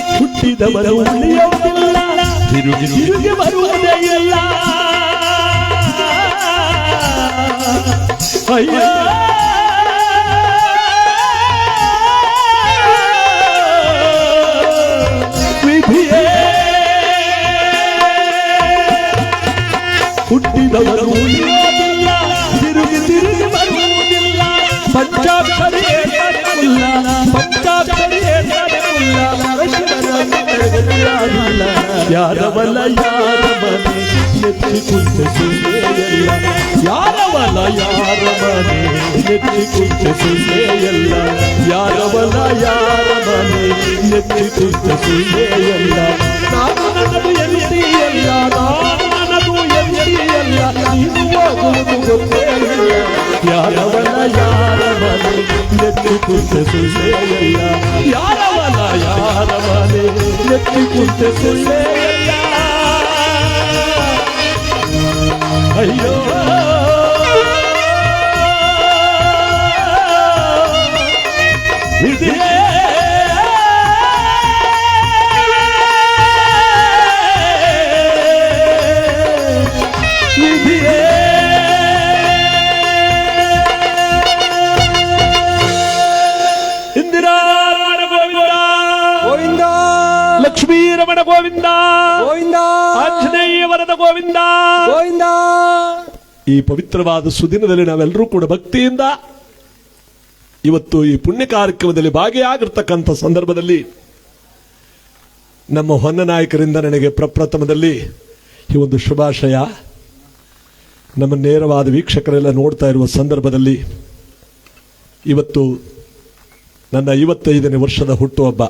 ಹುಟ್ಟಿದವರು ಉಳಿಯುವುದಿಲ್ಲ ತಿರುಗಿ ತಿರುಗಿ ಬರುವುದೇ ಇಲ್ಲ ಅಯ್ಯೋ ವಿಧಿಯೇ ಹುಟ್ಟಿದವರು ಉಳಿಯುವುದಿಲ್ಲ ತಿರುಗಿ ತಿರುಗಿ ಬರುವುದಿಲ್ಲ ಪಂಚಾಕ್ಷರಿ ಪಂಚಾಕ್ಷರಿ ಯಾರಿಲ್ಲ ಯಾರವಲ್ಲ ಯಾರ ಮನೆ ನೆಚ್ಚಿ ಕುಂತ ಸುಳ್ಳೆಯಲ್ಲ ಯಾರವಲ್ಲ ಯಾರ ಮನೆ ನೆಚ್ಚಿ ಕುಂತ ಸುಳ್ಳೆಯಲ್ಲ ಯಾರವಲ್ಲ ಯಾರ ಮನೆ ನೆಚ್ಚಿ ಕುಂತ ಸುಳ್ಳೆಯಲ್ಲ ನಾನು ನನ್ನದು ಎಂದಿಯಲ್ಲ ನಾನು ನನ್ನದು ಎಂದಿಯಲ್ಲ ನೀನು ಹೋಗುವುದು ಗೊತ್ತೇ ಇಲ್ಲ ಯಾರವಲ್ಲ ಯಾರ ಮನೆ ನೆಚ್ಚಿ ಕುಂತ ಸುಳ್ಳೆಯಲ್ಲ ಯಾರವಲ್ಲ ಯಾರ ಮನೆ ನೆಚ್ಚಿ ಕುಂತ ಸುಳ್ಳೆಯಲ್ಲ ಅಯ್ಯೋ ವಿಧಿಯೇ ವಿಧಿಯೇ ಇಂದಿರಾ ರಮಣ ಗೋವಿಂದ ಗೋವಿಂದ ಲಕ್ಷ್ಮೀ ರಮಣ ಗೋವಿಂದ ಗೋವಿಂದ ಆಂಜನೇಯ ವರದ ಗೋವಿಂದ ಗೋವಿಂದ. ಈ ಪವಿತ್ರವಾದ ಸುದಿನದಲ್ಲಿ ನಾವೆಲ್ಲರೂ ಕೂಡ ಭಕ್ತಿಯಿಂದ ಇವತ್ತು ಈ ಪುಣ್ಯ ಕಾರ್ಯಕ್ರಮದಲ್ಲಿ ಭಾಗಿಯಾಗಿರ್ತಕ್ಕಂಥ ಸಂದರ್ಭದಲ್ಲಿ ನಮ್ಮ ಹೊನ್ನ ನಾಯಕರಿಂದ ನನಗೆ ಪ್ರಪ್ರಥಮದಲ್ಲಿ ಈ ಒಂದು ಶುಭಾಶಯ. ನಮ್ಮ ನೇರವಾದ ವೀಕ್ಷಕರೆಲ್ಲ ನೋಡ್ತಾ ಇರುವ ಸಂದರ್ಭದಲ್ಲಿ ಇವತ್ತು ನನ್ನ 55ನೇ ವರ್ಷದ ಹುಟ್ಟುಹಬ್ಬ.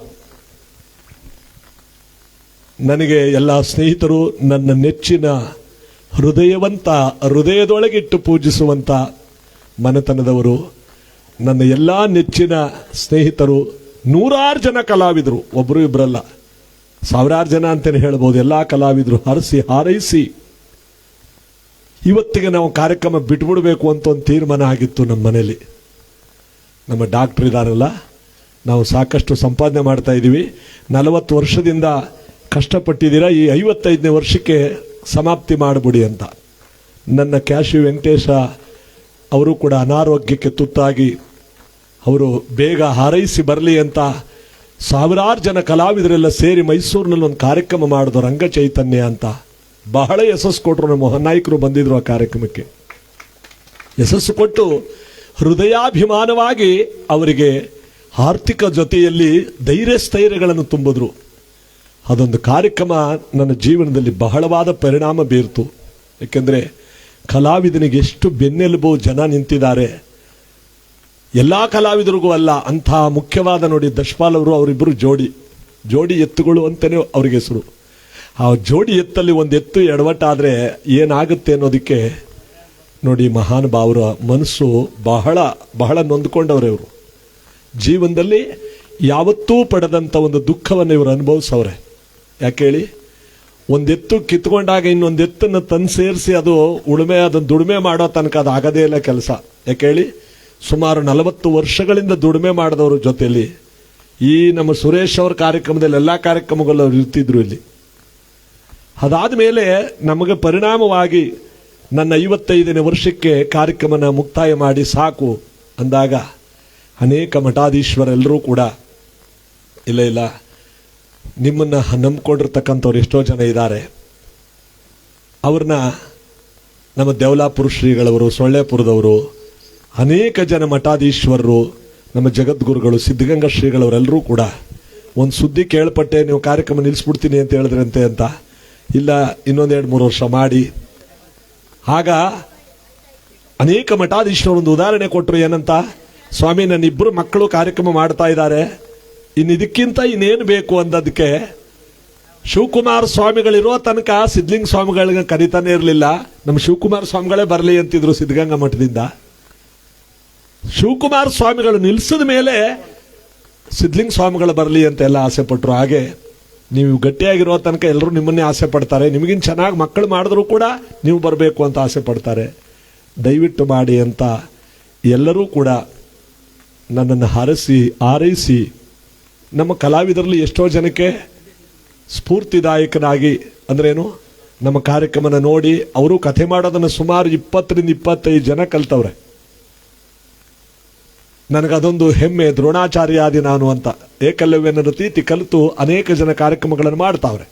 ನನಗೆ ಎಲ್ಲ ಸ್ನೇಹಿತರು ನನ್ನ ನೆಚ್ಚಿನ ಹೃದಯದೊಳಗಿಟ್ಟು ಪೂಜಿಸುವಂತ ಮನೆತನದವರು, ನನ್ನ ಎಲ್ಲ ನೆಚ್ಚಿನ ಸ್ನೇಹಿತರು, 100 ಜನ ಕಲಾವಿದರು, ಒಬ್ಬರು ಇಬ್ಬರಲ್ಲ, 1000 ಜನ ಅಂತಲೇ ಹೇಳ್ಬೋದು. ಎಲ್ಲ ಕಲಾವಿದರು ಹರಸಿ ಹಾರೈಸಿ ಇವತ್ತಿಗೆ ನಾವು ಕಾರ್ಯಕ್ರಮ ಬಿಟ್ಬಿಡ್ಬೇಕು ಅಂತ ಒಂದು ತೀರ್ಮಾನ ಆಗಿತ್ತು ನಮ್ಮ ಮನೆಯಲ್ಲಿ. ನಮ್ಮ ಡಾಕ್ಟರ್ ಇದಾರಲ್ಲ, ನಾವು ಸಾಕಷ್ಟು ಸಂಪಾದನೆ ಮಾಡ್ತಾ ಇದ್ದೀವಿ, 40 ವರ್ಷದಿಂದ ಕಷ್ಟಪಟ್ಟಿದ್ದೀರಾ, ಈ 55ನೇ ವರ್ಷಕ್ಕೆ ಸಮಾಪ್ತಿ ಮಾಡಿಬಿಡಿ ಅಂತ. ನನ್ನ ಕ್ಯಾಶಿ ವೆಂಕಟೇಶ ಅವರು ಕೂಡ ಅನಾರೋಗ್ಯಕ್ಕೆ ತುತ್ತಾಗಿ ಅವರು ಬೇಗ ಹಾರೈಸಿ ಬರಲಿ ಅಂತ 1000 ಜನ ಕಲಾವಿದರೆಲ್ಲ ಸೇರಿ ಮೈಸೂರಿನಲ್ಲಿ ಒಂದು ಕಾರ್ಯಕ್ರಮ ಮಾಡಿದ್ರು, ರಂಗ ಚೈತನ್ಯ ಅಂತ. ಬಹಳ ಯಶಸ್ಸು ಕೊಟ್ಟರು. ನಮ್ಮ ಹೊನ್ನಾಯಕರು ಬಂದಿದ್ರು ಆ ಕಾರ್ಯಕ್ರಮಕ್ಕೆ. ಯಶಸ್ಸು ಕೊಟ್ಟು ಹೃದಯಾಭಿಮಾನವಾಗಿ ಅವರಿಗೆ ಆರ್ಥಿಕ ಜೊತೆಯಲ್ಲಿ ಸ್ಥೈರ್ಯಗಳನ್ನು ತುಂಬಿದ್ರು. ಅದೊಂದು ಕಾರ್ಯಕ್ರಮ ನನ್ನ ಜೀವನದಲ್ಲಿ ಬಹಳವಾದ ಪರಿಣಾಮ ಬೀರ್ತು. ಏಕೆಂದರೆ ಕಲಾವಿದನಿಗೆ ಎಷ್ಟು ಬೆನ್ನೆಲುಬು ಜನ ನಿಂತಿದ್ದಾರೆ. ಎಲ್ಲ ಕಲಾವಿದರಿಗೂ ಅಲ್ಲ, ಅಂಥ ಮುಖ್ಯವಾದ ನೋಡಿ ದಶಪಾಲ್ ಅವರು, ಅವರಿಬ್ಬರು ಜೋಡಿ ಎತ್ತುಗಳು ಅಂತಲೇ ಅವ್ರಿಗೆ ಹೆಸರು. ಆ ಜೋಡಿ ಎತ್ತಲ್ಲಿ ಒಂದು ಎತ್ತು ಎಡವಟ್ಟಾದರೆ ಏನಾಗುತ್ತೆ ಅನ್ನೋದಕ್ಕೆ ನೋಡಿ ಮಹಾನುಭಾವರ ಮನಸ್ಸು ಬಹಳ ಬಹಳ ನೊಂದ್ಕೊಂಡವ್ರೆ. ಇವರು ಜೀವನದಲ್ಲಿ ಯಾವತ್ತೂ ಪಡೆದಂಥ ಒಂದು ದುಃಖವನ್ನು ಇವರು ಅನುಭವಿಸವ್ರೆ. ಯಾಕೆ ಹೇಳಿ, ಒಂದೆತ್ತು ಕಿತ್ಕೊಂಡಾಗ ಇನ್ನೊಂದು ಎತ್ತನ್ನು ತಂದು ಸೇರಿಸಿ ಅದು ಅದನ್ನು ದುಡಿಮೆ ಮಾಡೋ ತನಕ ಅದು ಆಗದೇ ಇಲ್ಲ ಕೆಲಸ. ಯಾಕೆ ಹೇಳಿ, ಸುಮಾರು 40 ವರ್ಷಗಳಿಂದ ದುಡಿಮೆ ಮಾಡಿದವರು ಜೊತೆಯಲ್ಲಿ ಈ ನಮ್ಮ ಸುರೇಶ್ ಅವ್ರ ಕಾರ್ಯಕ್ರಮದಲ್ಲಿ ಎಲ್ಲ ಕಾರ್ಯಕ್ರಮಗಳು ಅವ್ರು ಇರ್ತಿದ್ರು ಇಲ್ಲಿ. ಅದಾದ ಮೇಲೆ ನಮಗೆ ಪರಿಣಾಮವಾಗಿ ನನ್ನ 55ನೇ ವರ್ಷಕ್ಕೆ ಕಾರ್ಯಕ್ರಮನ ಮುಕ್ತಾಯ ಮಾಡಿ ಸಾಕು ಅಂದಾಗ ಅನೇಕ ಮಠಾಧೀಶ್ವರೆಲ್ಲರೂ ಕೂಡ ಇಲ್ಲ ನಿಮ್ಮನ್ನ ನಂಬ್ಕೊಂಡಿರ್ತಕ್ಕಂಥವ್ರು ಎಷ್ಟೋ ಜನ ಇದ್ದಾರೆ, ಅವ್ರನ್ನ ನಮ್ಮ ದೇವಲಾಪುರ ಶ್ರೀಗಳವರು, ಸೊಳ್ಳೆಪುರದವರು, ಅನೇಕ ಜನ ಮಠಾಧೀಶ್ವರರು, ನಮ್ಮ ಜಗದ್ಗುರುಗಳು, ಸಿದ್ಧಗಂಗಾ ಶ್ರೀಗಳವರೆಲ್ಲರೂ ಕೂಡ ಒಂದು ಸುದ್ದಿ ಕೇಳ್ಪಟ್ಟೆ, ನೀವು ಕಾರ್ಯಕ್ರಮ ನಿಲ್ಲಿಸ್ಬಿಡ್ತೀನಿ ಅಂತ ಹೇಳಿದ್ರಂತೆ ಅಂತ. ಇಲ್ಲ, ಇನ್ನೊಂದು 2-3 ವರ್ಷ ಮಾಡಿ. ಆಗ ಅನೇಕ ಮಠಾಧೀಶ್ವರರು ಒಂದು ಉದಾಹರಣೆ ಕೊಟ್ಟರು. ಏನಂತ, ಸ್ವಾಮಿ ನನ್ನ 2 ಮಕ್ಕಳು ಕಾರ್ಯಕ್ರಮ ಮಾಡ್ತಾ ಇದ್ದಾರೆ, ಇದಕ್ಕಿಂತ ಇನ್ನೇನು ಬೇಕು ಅಂದದಕ್ಕೆ ಶಿವಕುಮಾರ ಸ್ವಾಮಿಗಳಿರೋ ತನಕ ಸಿದ್ಧಲಿಂಗ ಸ್ವಾಮಿಗಳಿಗೆ ಕರೀತಾನೆ ಇರಲಿಲ್ಲ. ನಮ್ಮ ಶಿವಕುಮಾರ ಸ್ವಾಮಿಗಳೇ ಬರಲಿ ಅಂತಿದ್ರು ಸಿದ್ಧಗಂಗಾ ಮಠದಿಂದ. ಶಿವಕುಮಾರ ಸ್ವಾಮಿಗಳು ನಿಲ್ಲಿಸಿದ ಮೇಲೆ ಸಿದ್ಧಲಿಂಗ ಸ್ವಾಮಿಗಳು ಬರಲಿ ಅಂತೆಲ್ಲ ಆಸೆ ಪಟ್ಟರು. ಹಾಗೆ ನೀವು ಗಟ್ಟಿಯಾಗಿರೋ ತನಕ ಎಲ್ಲರೂ ನಿಮ್ಮನ್ನೇ ಆಸೆ ಪಡ್ತಾರೆ. ನಿಮಗಿನ್ ಚೆನ್ನಾಗಿ ಮಕ್ಕಳು ಮಾಡಿದ್ರು ಕೂಡ ನೀವು ಬರಬೇಕು ಅಂತ ಆಸೆ ಪಡ್ತಾರೆ. ದಯವಿಟ್ಟು ಮಾಡಿ ಅಂತ ಎಲ್ಲರೂ ಕೂಡ ನನ್ನನ್ನು ಹಾರೈಸಿ ನಮ್ಮ ಕಲಾವಿದರಲ್ಲಿ ಎಷ್ಟೋ ಜನಕ್ಕೆ ಸ್ಫೂರ್ತಿದಾಯಕನಾಗಿ, ಅಂದ್ರೇನು, ನಮ್ಮ ಕಾರ್ಯಕ್ರಮನ ನೋಡಿ ಅವರು ಕಥೆ ಮಾಡೋದನ್ನು ಸುಮಾರು 20-25 ಜನ ಕಲ್ತವ್ರೆ. ನನಗದೊಂದು ಹೆಮ್ಮೆ, ದ್ರೋಣಾಚಾರ್ಯಾದಿ ನಾನು ಅಂತ ಏಕಲವ್ಯನ ರೀತಿ ಕಲಿತು ಅನೇಕ ಜನ ಕಾರ್ಯಕ್ರಮಗಳನ್ನು ಮಾಡ್ತಾವ್ರೆ.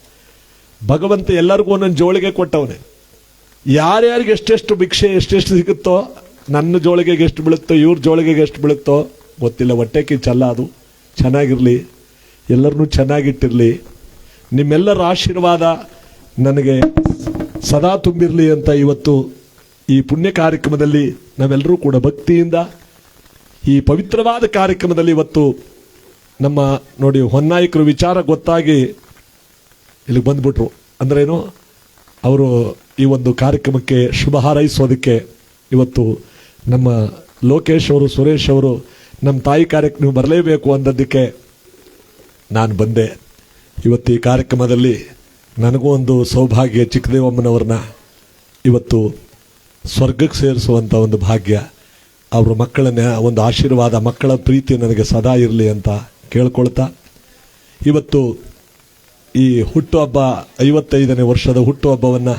ಭಗವಂತ ಎಲ್ಲರಿಗೂ ಒಂದೊಂದು ಜೋಳಿಗೆ ಕೊಟ್ಟವನೆ. ಯಾರ್ಯಾರಿಗೆ ಎಷ್ಟೆಷ್ಟು ಭಿಕ್ಷೆ ಎಷ್ಟೆಷ್ಟು ಸಿಗುತ್ತೋ, ನನ್ನ ಜೋಳಿಗೆಗೆ ಎಷ್ಟು ಬೀಳುತ್ತೋ, ಇವ್ರ ಜೋಳಿಗೆಗೆ ಎಷ್ಟು ಬೀಳುತ್ತೋ ಗೊತ್ತಿಲ್ಲ. ಹೊಟ್ಟೆಗೆ ಚಲ್ಲ, ಅದು ಚೆನ್ನಾಗಿರಲಿ, ಎಲ್ಲರನ್ನೂ ಚೆನ್ನಾಗಿಟ್ಟಿರಲಿ. ನಿಮ್ಮೆಲ್ಲರ ಆಶೀರ್ವಾದ ನನಗೆ ಸದಾ ತುಂಬಿರಲಿ ಅಂತ ಇವತ್ತು ಈ ಪುಣ್ಯ ಕಾರ್ಯಕ್ರಮದಲ್ಲಿ ನಾವೆಲ್ಲರೂ ಕೂಡ ಭಕ್ತಿಯಿಂದ ಈ ಪವಿತ್ರವಾದ ಕಾರ್ಯಕ್ರಮದಲ್ಲಿ ಇವತ್ತು ನಮ್ಮ ನೋಡಿ ಹೊನ್ನಾಯಕರು ವಿಚಾರ ಗೊತ್ತಾಗಿ ಇಲ್ಲಿಗೆ ಬಂದ್ಬಿಟ್ರು. ಅಂದ್ರೇನು, ಅವರು ಈ ಒಂದು ಕಾರ್ಯಕ್ರಮಕ್ಕೆ ಶುಭ ಹಾರೈಸೋದಕ್ಕೆ ಇವತ್ತು ನಮ್ಮ ಲೋಕೇಶ್ ಅವರು, ಸುರೇಶ್ ಅವರು ನಮ್ಮ ತಾಯಿ ಕಾರ್ಯಕ್ಕೆ ನೀವು ಬರಲೇಬೇಕು ಅಂದದ್ದಕ್ಕೆ ನಾನು ಬಂದೆ. ಇವತ್ತು ಈ ಕಾರ್ಯಕ್ರಮದಲ್ಲಿ ನನಗೂ ಒಂದು ಸೌಭಾಗ್ಯ, ಚಿಕ್ಕದೇವಮ್ಮನವ್ರನ್ನ ಇವತ್ತು ಸ್ವರ್ಗಕ್ಕೆ ಸೇರಿಸುವಂಥ ಒಂದು ಭಾಗ್ಯ, ಅವ್ರ ಮಕ್ಕಳನ್ನ ಒಂದು ಆಶೀರ್ವಾದ, ಮಕ್ಕಳ ಪ್ರೀತಿ ನನಗೆ ಸದಾ ಇರಲಿ ಅಂತ ಕೇಳ್ಕೊಳ್ತಾ, ಇವತ್ತು ಈ ಹುಟ್ಟುಹಬ್ಬ 55ನೇ ವರ್ಷದ ಹುಟ್ಟುಹಬ್ಬವನ್ನು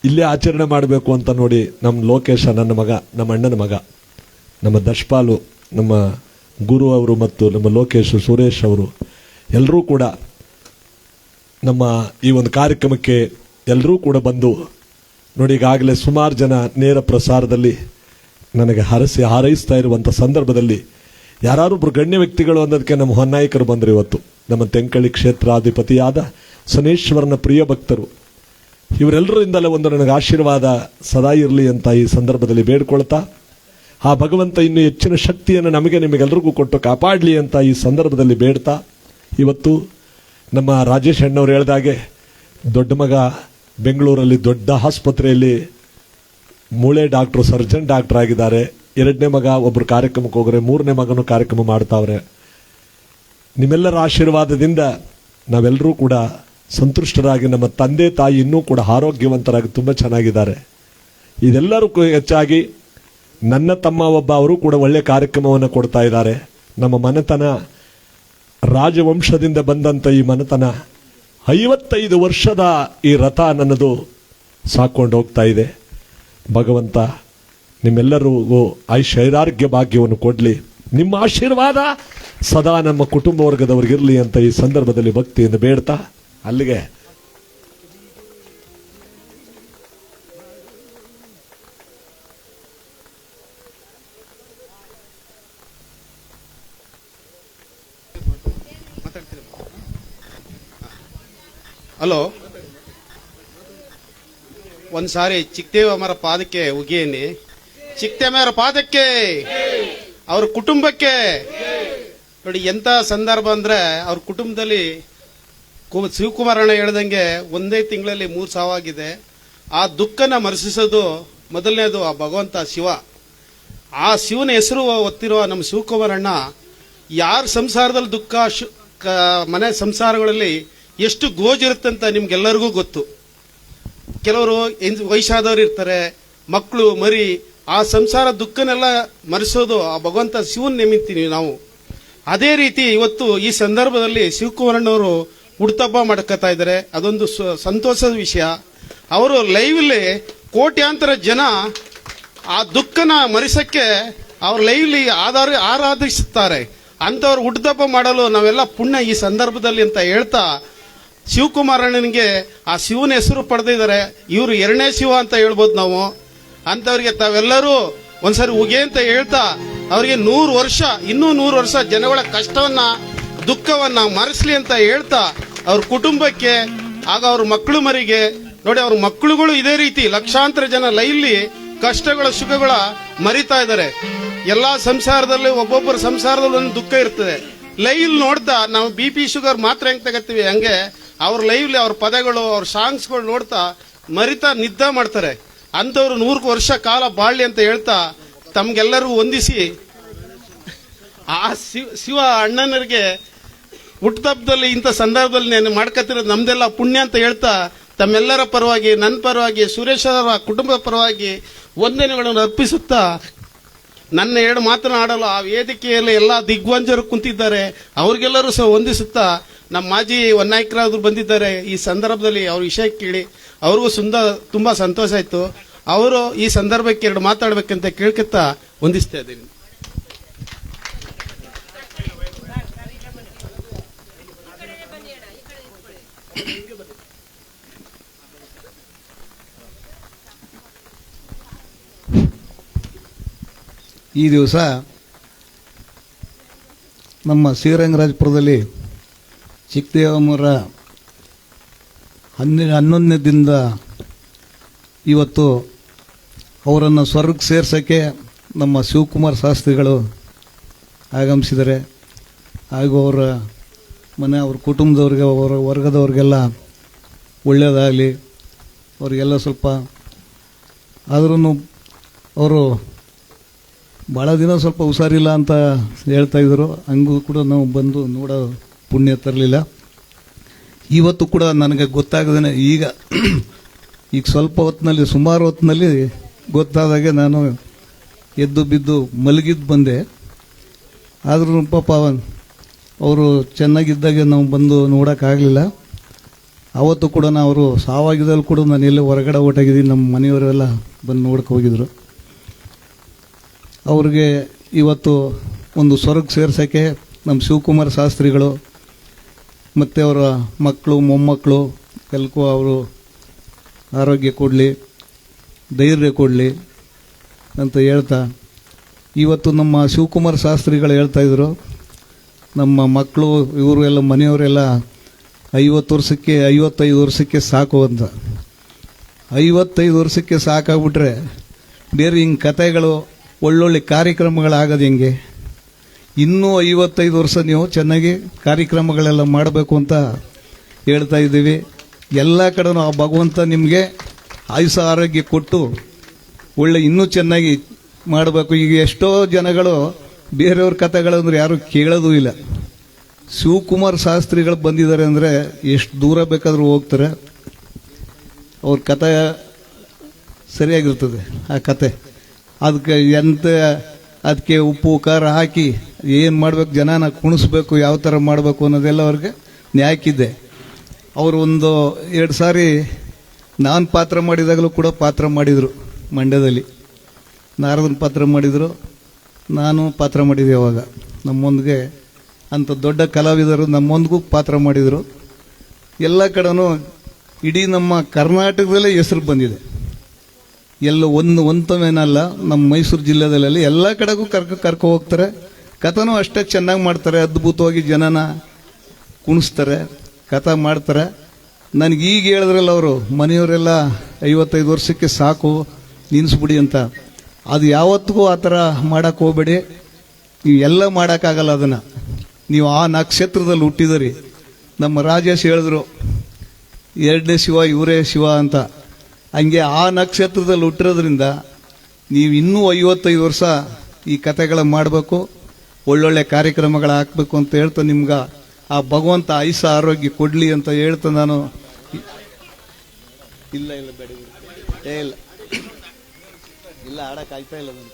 ಇಲ್ಲೇ ಆಚರಣೆ ಮಾಡಬೇಕು ಅಂತ ನೋಡಿ ನಮ್ಮ ಲೋಕೇಶ, ನನ್ನ ಮಗ, ನಮ್ಮ ಅಣ್ಣನ ಮಗ, ನಮ್ಮ ದಶಪಾಲು, ನಮ್ಮ ಗುರು ಅವರು ಮತ್ತು ನಮ್ಮ ಲೋಕೇಶ್, ಸುರೇಶ್ ಅವರು ಎಲ್ಲರೂ ಕೂಡ ನಮ್ಮ ಈ ಒಂದು ಕಾರ್ಯಕ್ರಮಕ್ಕೆ ಎಲ್ಲರೂ ಕೂಡ ಬಂದು ನೋಡಿ, ಈಗಾಗಲೇ ಸುಮಾರು ಜನ ನೇರ ಪ್ರಸಾರದಲ್ಲಿ ನನಗೆ ಹಾರೈಸ್ತಾ ಇರುವಂಥ ಸಂದರ್ಭದಲ್ಲಿ ಯಾರೊಬ್ಬರು ಗಣ್ಯ ವ್ಯಕ್ತಿಗಳು ಅನ್ನೋದಕ್ಕೆ ನಮ್ಮ ಹೊನ್ನಾಯಕರು ಬಂದರು. ಇವತ್ತು ನಮ್ಮ ತೆಂಕಳ್ಳಿ ಕ್ಷೇತ್ರಾಧಿಪತಿಯಾದ ಶನೇಶ್ವರನ ಪ್ರಿಯ ಭಕ್ತರು, ಇವರೆಲ್ಲರಿಂದಲೇ ಒಂದು ನನಗೆ ಆಶೀರ್ವಾದ ಸದಾ ಇರಲಿ ಅಂತ ಈ ಸಂದರ್ಭದಲ್ಲಿ ಬೇಡ್ಕೊಳ್ತಾ, ಆ ಭಗವಂತ ಇನ್ನೂ ಹೆಚ್ಚಿನ ಶಕ್ತಿಯನ್ನು ನಮಗೆ ನಿಮಗೆಲ್ಲರಿಗೂ ಕೊಟ್ಟು ಕಾಪಾಡಲಿ ಅಂತ ಈ ಸಂದರ್ಭದಲ್ಲಿ ಬೇಡ್ತಾ, ಇವತ್ತು ನಮ್ಮ ರಾಜೇಶ್ ಅಣ್ಣವ್ರು ಹೇಳ್ದಾಗೆ ದೊಡ್ಡ ಮಗ ಬೆಂಗಳೂರಲ್ಲಿ ದೊಡ್ಡ ಆಸ್ಪತ್ರೆಯಲ್ಲಿ ಮೂಳೆ ಡಾಕ್ಟ್ರು, ಸರ್ಜನ್ ಡಾಕ್ಟರ್ ಆಗಿದ್ದಾರೆ. 2ನೇ ಮಗ ಒಬ್ಬರು ಕಾರ್ಯಕ್ರಮಕ್ಕೆ ಹೋಗ್ರೆ, 3ನೇ ಮಗನೂ ಕಾರ್ಯಕ್ರಮ ಮಾಡ್ತಾವ್ರೆ. ನಿಮ್ಮೆಲ್ಲರ ಆಶೀರ್ವಾದದಿಂದ ನಾವೆಲ್ಲರೂ ಕೂಡ ಸಂತುಷ್ಟರಾಗಿ, ನಮ್ಮ ತಂದೆ ತಾಯಿ ಇನ್ನೂ ಕೂಡ ಆರೋಗ್ಯವಂತರಾಗಿ ತುಂಬ ಚೆನ್ನಾಗಿದ್ದಾರೆ. ಇದೆಲ್ಲರೂ ಹೆಚ್ಚಾಗಿ ನನ್ನ ತಮ್ಮ ಒಬ್ಬ, ಅವರು ಕೂಡ ಒಳ್ಳೆ ಕಾರ್ಯಕ್ರಮವನ್ನು ಕೊಡ್ತಾ ಇದ್ದಾರೆ. ನಮ್ಮ ಮನೆತನ ರಾಜವಂಶದಿಂದ ಬಂದಂಥ ಈ ಮನೆತನ 55 ವರ್ಷದ ಈ ರಥ ನನ್ನದು ಸಾಕೊಂಡು ಹೋಗ್ತಾ ಇದೆ. ಭಗವಂತ ನಿಮ್ಮೆಲ್ಲರಿಗೂ ಐಶ್ವರ್ಯಾರೋಗ್ಯ ಭಾಗ್ಯವನ್ನು ಕೊಡಲಿ, ನಿಮ್ಮ ಆಶೀರ್ವಾದ ಸದಾ ನಮ್ಮ ಕುಟುಂಬ ವರ್ಗದವರಿಗಿರಲಿ ಅಂತ ಈ ಸಂದರ್ಭದಲ್ಲಿ ಭಕ್ತಿಯಿಂದ ಬೇಡ್ತಾ, ಅಲ್ಲಿಗೆ ಹಲೋ, ಒಂದ್ಸಾರಿ ಚಿಕ್ಕದೇವಮ್ಮರ ಪಾದಕ್ಕೆ ಉಗಿಯೇನಿ. ಚಿಕ್ಕದೇವಮ್ಮರ ಪಾದಕ್ಕೆ, ಅವ್ರ ಕುಟುಂಬಕ್ಕೆ. ನೋಡಿ ಎಂತ ಸಂದರ್ಭ ಅಂದ್ರೆ, ಅವ್ರ ಕುಟುಂಬದಲ್ಲಿ ಶಿವಕುಮಾರಣ್ಣ ಹೇಳ್ದಂಗೆ ಒಂದೇ ತಿಂಗಳಲ್ಲಿ 3 ಸಾವಾಗಿದೆ. ಆ ದುಃಖನ ಮರೆಸಿಸೋದು ಮೊದಲನೇದು ಆ ಭಗವಂತ ಶಿವ. ಆ ಶಿವನ ಹೆಸರು ಒತ್ತಿರುವ ನಮ್ಮ ಶಿವಕುಮಾರಣ್ಣ ಯಾರ ಸಂಸಾರದಲ್ಲಿ ದುಃಖ, ಮನೆ ಸಂಸಾರಗಳಲ್ಲಿ ಎಷ್ಟು ಗೋಜಿರುತ್ತೆ ಅಂತ ನಿಮ್ಗೆಲ್ಲರಿಗೂ ಗೊತ್ತು. ಕೆಲವರು ವಯಸ್ಸಾದವರು ಇರ್ತಾರೆ, ಮಕ್ಕಳು ಮರಿ, ಆ ಸಂಸಾರ ದುಃಖನೆಲ್ಲ ಮರೆಸೋದು ಆ ಭಗವಂತ ಶಿವನ್ ನೆಮಿತೀವಿ ನಾವು. ಅದೇ ರೀತಿ ಇವತ್ತು ಈ ಸಂದರ್ಭದಲ್ಲಿ ಶಿವಕುಮಾರಣ್ಣವರು ಹುಟ್ಟುಹಬ್ಬ ಮಾಡ್ಕೊತಾ ಇದ್ದಾರೆ. ಅದೊಂದು ಸಂತೋಷದ ವಿಷಯ. ಅವರು ಲೈವ್ಲಿ ಕೋಟ್ಯಾಂತರ ಜನ ಆ ದುಃಖನ ಮರೆಸಕ್ಕೆ ಅವ್ರ ಲೈವ್ಲಿ ಆರಾಧಿಸುತ್ತಾರೆ. ಅಂಥವ್ರು ಹುಟ್ಟುಹಬ್ಬ ಮಾಡಲು ನಾವೆಲ್ಲ ಪುಣ್ಯ ಈ ಸಂದರ್ಭದಲ್ಲಿ ಅಂತ ಹೇಳ್ತಾ, ಶಿವಕುಮಾರಣ್ಣನಿಗೆ ಆ ಶಿವನ ಹೆಸರು ಪಡೆದಿದ್ದಾರೆ. ಇವರು 2ನೇ ಶಿವ ಅಂತ ಹೇಳ್ಬೋದು ನಾವು. ಅಂಥವ್ರಿಗೆ ತಾವೆಲ್ಲರೂ ಒಂದ್ಸರಿ ಉಗೆ ಅಂತ ಹೇಳ್ತಾ, ಅವರಿಗೆ 100 ವರ್ಷ, ಇನ್ನೂ 100 ವರ್ಷ ಜನಗಳ ಕಷ್ಟವನ್ನ, ದುಃಖವನ್ನ ಮರೆಸಲಿ ಅಂತ ಹೇಳ್ತಾ, ಅವ್ರ ಕುಟುಂಬಕ್ಕೆ, ಆಗ ಅವ್ರ ಮಕ್ಕಳು ಮರಿಗೆ ನೋಡಿ, ಅವ್ರ ಮಕ್ಕಳುಗಳು ಇದೇ ರೀತಿ ಲಕ್ಷಾಂತರ ಜನ ಲೈವ್ಲಿ ಕಷ್ಟಗಳ ಸುಖಗಳ ಮರಿತಾ ಇದ್ದಾರೆ. ಎಲ್ಲಾ ಸಂಸಾರದಲ್ಲಿ ಒಬ್ಬೊಬ್ಬರ ಸಂಸಾರದಲ್ಲಿ ಒಂದು ದುಃಖ ಇರ್ತದೆ. ಲೈವ್ ನೋಡ್ತಾ ನಾವು BP ಶುಗರ್ ಮಾತ್ರ ಹೆಂಗ್ ತಗತ್ತೀವಿ, ಹಂಗೆ ಅವ್ರ ಲೈವ್ಲಿ ಅವ್ರ ಪದಗಳು, ಅವ್ರ ಸಾಂಗ್ಸ್ಗಳು ನೋಡ್ತಾ ಮರಿತಾ ನಿದ್ದೆ ಮಾಡ್ತಾರೆ. ಅಂಥವ್ರು 100 ವರ್ಷ ಕಾಲ ಬಾಳ್ಲಿ ಅಂತ ಹೇಳ್ತಾ ತಮ್ಗೆಲ್ಲರಿಗೂ ವಂದಿಸಿ, ಆ ಶಿವ ಅಣ್ಣನರಿಗೆ ಹುಟ್ಟುಹಬ್ಬದಲ್ಲಿ ಇಂಥ ಸಂದರ್ಭದಲ್ಲಿ ನಾನು ಮಾಡ್ಕೊತಿರೋದು ನಮ್ದೆಲ್ಲ ಪುಣ್ಯ ಅಂತ ಹೇಳ್ತಾ, ತಮ್ಮೆಲ್ಲರ ಪರವಾಗಿ, ನನ್ನ ಪರವಾಗಿ, ಸುರೇಶ್ ಅವರ ಕುಟುಂಬದ ಪರವಾಗಿ ವಂದನೆಗಳನ್ನು ಅರ್ಪಿಸುತ್ತಾ, ನನ್ನ 2 ಮಾತನಾಡಲು ಆ ವೇದಿಕೆಯಲ್ಲಿ ಎಲ್ಲ ದಿಗ್ಗಂಜರು ಕುಂತಿದ್ದಾರೆ, ಅವ್ರಿಗೆಲ್ಲರೂ ಸಹ ವಂದಿಸುತ್ತಾ, ನಮ್ಮ ಮಾಜಿ ಹೊನ್ನಾಯಕರಾದ್ರು ಬಂದಿದ್ದಾರೆ. ಈ ಸಂದರ್ಭದಲ್ಲಿ ಅವ್ರ ವಿಷಯ ಕೇಳಿ ಅವ್ರಿಗೂ ತುಂಬಾ ಸಂತೋಷ ಆಯ್ತು. ಅವರು ಈ ಸಂದರ್ಭಕ್ಕೆ 2 ಮಾತಾಡ್ಬೇಕಂತ ಕೇಳ್ಕೊತಾ ವಂದಿಸ್ತಾ ಇದ್ದೀನಿ. ಈ ದಿವಸ ನಮ್ಮ ಶ್ರೀರಂಗರಾಜಪುರದಲ್ಲಿ ಚಿಕ್ಕದೇವಮ್ಮರ 11ನೇ ದಿನದ ಇವತ್ತು ಅವರನ್ನು ಸ್ವರ್ಗಕ್ಕೆ ಸೇರ್ಸೋಕ್ಕೆ ನಮ್ಮ ಶಿವಕುಮಾರ್ ಶಾಸ್ತ್ರಿಗಳು ಆಗಮಿಸಿದ್ದಾರೆ. ಹಾಗೂ ಅವರ ಮನೆ ಅವ್ರ ಕುಟುಂಬದವ್ರಿಗೆ ಅವರ ವರ್ಗದವ್ರಿಗೆಲ್ಲ ಒಳ್ಳೆಯದಾಗಲಿ. ಅವರಿಗೆಲ್ಲ ಸ್ವಲ್ಪ ಆದ್ರೂ ಅವರು ಭಾಳ ದಿನ ಸ್ವಲ್ಪ ಹುಷಾರಿಲ್ಲ ಅಂತ ಹೇಳ್ತಾಯಿದ್ರು. ಹಂಗೂ ಕೂಡ ನಾವು ಬಂದು ನೋಡೋ ಪುಣ್ಯ ತರಲಿಲ್ಲ. ಇವತ್ತು ಕೂಡ ನನಗೆ ಗೊತ್ತಾಗದೇ ಈಗ ಸ್ವಲ್ಪ ಹೊತ್ತಿನಲ್ಲಿ ಸುಮಾರು ಹೊತ್ತಿನಲ್ಲಿ ಗೊತ್ತಾದಾಗೆ ನಾನು ಎದ್ದು ಬಿದ್ದು ಮಲಗಿದ್ದು ಬಂದೆ. ಆದ್ರೂ ಪಾಪ ಅವರು ಚೆನ್ನಾಗಿದ್ದಾಗೆ ನಾವು ಬಂದು ನೋಡೋಕ್ಕಾಗಲಿಲ್ಲ. ಅವತ್ತು ಕೂಡ ಅವರು ಸಾವಾಗಿದ್ದಲ್ಲಿ ಕೂಡ ನಾನು ಎಲ್ಲೇ ಹೊರಗಡೆ ಹೊರಟಾಗಿದ್ದೀನಿ. ನಮ್ಮ ಮನೆಯವರೆಲ್ಲ ಬಂದು ನೋಡಕ್ಕೆ ಹೋಗಿದ್ರು. ಅವ್ರಿಗೆ ಇವತ್ತು ಒಂದು ಸ್ವರ್ಗ ಸೇರ್ಸೋಕ್ಕೆ ನಮ್ಮ ಶಿವಕುಮಾರ್ ಶಾಸ್ತ್ರಿಗಳು ಮತ್ತು ಅವರ ಮಕ್ಕಳು ಮೊಮ್ಮಕ್ಕಳು ಎಲ್ಲಕ್ಕೂ ಅವರು ಆರೋಗ್ಯ ಕೊಡಲಿ, ಧೈರ್ಯ ಕೊಡಲಿ ಅಂತ ಹೇಳ್ತಾ, ಇವತ್ತು ನಮ್ಮ ಶಿವಕುಮಾರ್ ಶಾಸ್ತ್ರಿಗಳು ಹೇಳ್ತಾಯಿದ್ರು, ನಮ್ಮ ಮಕ್ಕಳು ಇವರು ಎಲ್ಲ ಮನೆಯವರೆಲ್ಲ 55 ವರ್ಷಕ್ಕೆ ಸಾಕು ಅಂತ. 55 ವರ್ಷಕ್ಕೆ ಸಾಕಾಗ್ಬಿಟ್ರೆ ಬೇರೆ ಹಿಂಗೆ ಕತೆಗಳು ಒಳ್ಳೊಳ್ಳೆ ಕಾರ್ಯಕ್ರಮಗಳಾಗೋದು ಹೆಂಗೆ? ಇನ್ನೂ 55 ವರ್ಷ ನೀವು ಚೆನ್ನಾಗಿ ಕಾರ್ಯಕ್ರಮಗಳೆಲ್ಲ ಮಾಡಬೇಕು ಅಂತ ಹೇಳ್ತಾ ಇದ್ದೀವಿ. ಎಲ್ಲ ಕಡೆನೂ ಆ ಭಗವಂತ ನಿಮಗೆ ಆಯುಷ ಆರೋಗ್ಯ ಕೊಟ್ಟು ಒಳ್ಳೆ ಇನ್ನೂ ಚೆನ್ನಾಗಿ ಮಾಡಬೇಕು. ಈಗ ಎಷ್ಟೋ ಜನಗಳು ಬೇರೆಯವ್ರ ಕತೆಗಳಂದ್ರೆ ಯಾರು ಕೇಳೋದು ಇಲ್ಲ. ಶಿವಕುಮಾರ್ ಶಾಸ್ತ್ರಿಗಳು ಬಂದಿದ್ದಾರೆ ಅಂದರೆ ಎಷ್ಟು ದೂರ ಬೇಕಾದರೂ ಹೋಗ್ತಾರೆ. ಅವ್ರ ಕತೆ ಸರಿಯಾಗಿರ್ತದೆ. ಆ ಕತೆ ಅದಕ್ಕೆ ಉಪ್ಪು ಖಾರ ಹಾಕಿ ಏನು ಮಾಡಬೇಕು, ಜನನ ಕುಣಿಸ್ಬೇಕು, ಯಾವ ಥರ ಮಾಡಬೇಕು ಅನ್ನೋದೆಲ್ಲ ಅವ್ರಿಗೆ ನ್ಯಾಯಕ್ಕಿದೆ. ಅವರು 1-2 ಸಾರಿ ನಾನು ಪಾತ್ರ ಮಾಡಿದಾಗಲೂ ಕೂಡ ಪಾತ್ರ ಮಾಡಿದರು. ಮಂಡ್ಯದಲ್ಲಿ ನಾರದನ ಪಾತ್ರ ಮಾಡಿದರು, ನಾನು ಪಾತ್ರ ಮಾಡಿದ್ದೆ. ಅವಾಗ ನಮ್ಮೊಂದಿಗೆ ಅಂಥ ದೊಡ್ಡ ಕಲಾವಿದರು ನಮ್ಮೊಂದಿಗೂ ಪಾತ್ರ ಮಾಡಿದರು. ಎಲ್ಲ ಕಡೆನೂ ಇಡೀ ನಮ್ಮ ಕರ್ನಾಟಕದಲ್ಲೇ ಹೆಸರು ಬಂದಿದೆ. ಎಲ್ಲ ಒಂತವೇನಲ್ಲ, ನಮ್ಮ ಮೈಸೂರು ಜಿಲ್ಲೆದಲ್ಲಿ ಎಲ್ಲ ಕಡೆಗೂ ಕರ್ಕೊ ಹೋಗ್ತಾರೆ. ಕಥನೂ ಅಷ್ಟೇ ಚೆನ್ನಾಗಿ ಮಾಡ್ತಾರೆ. ಅದ್ಭುತವಾಗಿ ಜನನ ಕುಣಿಸ್ತಾರೆ, ಕಥೆ ಮಾಡ್ತಾರೆ. ನನಗೆ ಈಗ ಹೇಳಿದ್ರಲ್ಲ ಅವರು ಮನೆಯವರೆಲ್ಲ 55 ವರ್ಷಕ್ಕೆ ಸಾಕು ನಿಲ್ಲಿಸ್ಬಿಡಿ ಅಂತ. ಅದು ಯಾವತ್ತಿಗೂ ಆ ಥರ ಮಾಡೋಕ್ಕೆ ಹೋಗ್ಬೇಡಿ. ನೀವು ಎಲ್ಲ ಮಾಡೋಕ್ಕಾಗಲ್ಲ ಅದನ್ನು. ನೀವು ಆ ನಕ್ಷತ್ರದಲ್ಲಿ ಹುಟ್ಟಿದರಿ. ನಮ್ಮ ರಾಜೇಶ್ ಹೇಳಿದ್ರು 2ನೇ ಶಿವ ಇವರೇ ಶಿವ ಅಂತ. ಹಂಗೆ ಆ ನಕ್ಷತ್ರದಲ್ಲಿ ಹುಟ್ಟಿರೋದ್ರಿಂದ ನೀವು ಇನ್ನೂ 55 ವರ್ಷ ಈ ಕತೆಗಳ ಮಾಡಬೇಕು, ಒಳ್ಳೊಳ್ಳೆ ಕಾರ್ಯಕ್ರಮಗಳು ಹಾಕಬೇಕು ಅಂತ ಹೇಳ್ತಾ ನಿಮ್ಗೆ ಆ ಭಗವಂತ ಆಯುಷ ಆರೋಗ್ಯ ಕೊಡಲಿ ಅಂತ ಹೇಳ್ತಾ ನಾನು ಇಲ್ಲ ಬೇಡ ಇಲ್ಲ ಆಡೋಕ್ಕಾಗ್ತಾ ಇಲ್ಲ ನನ್ನ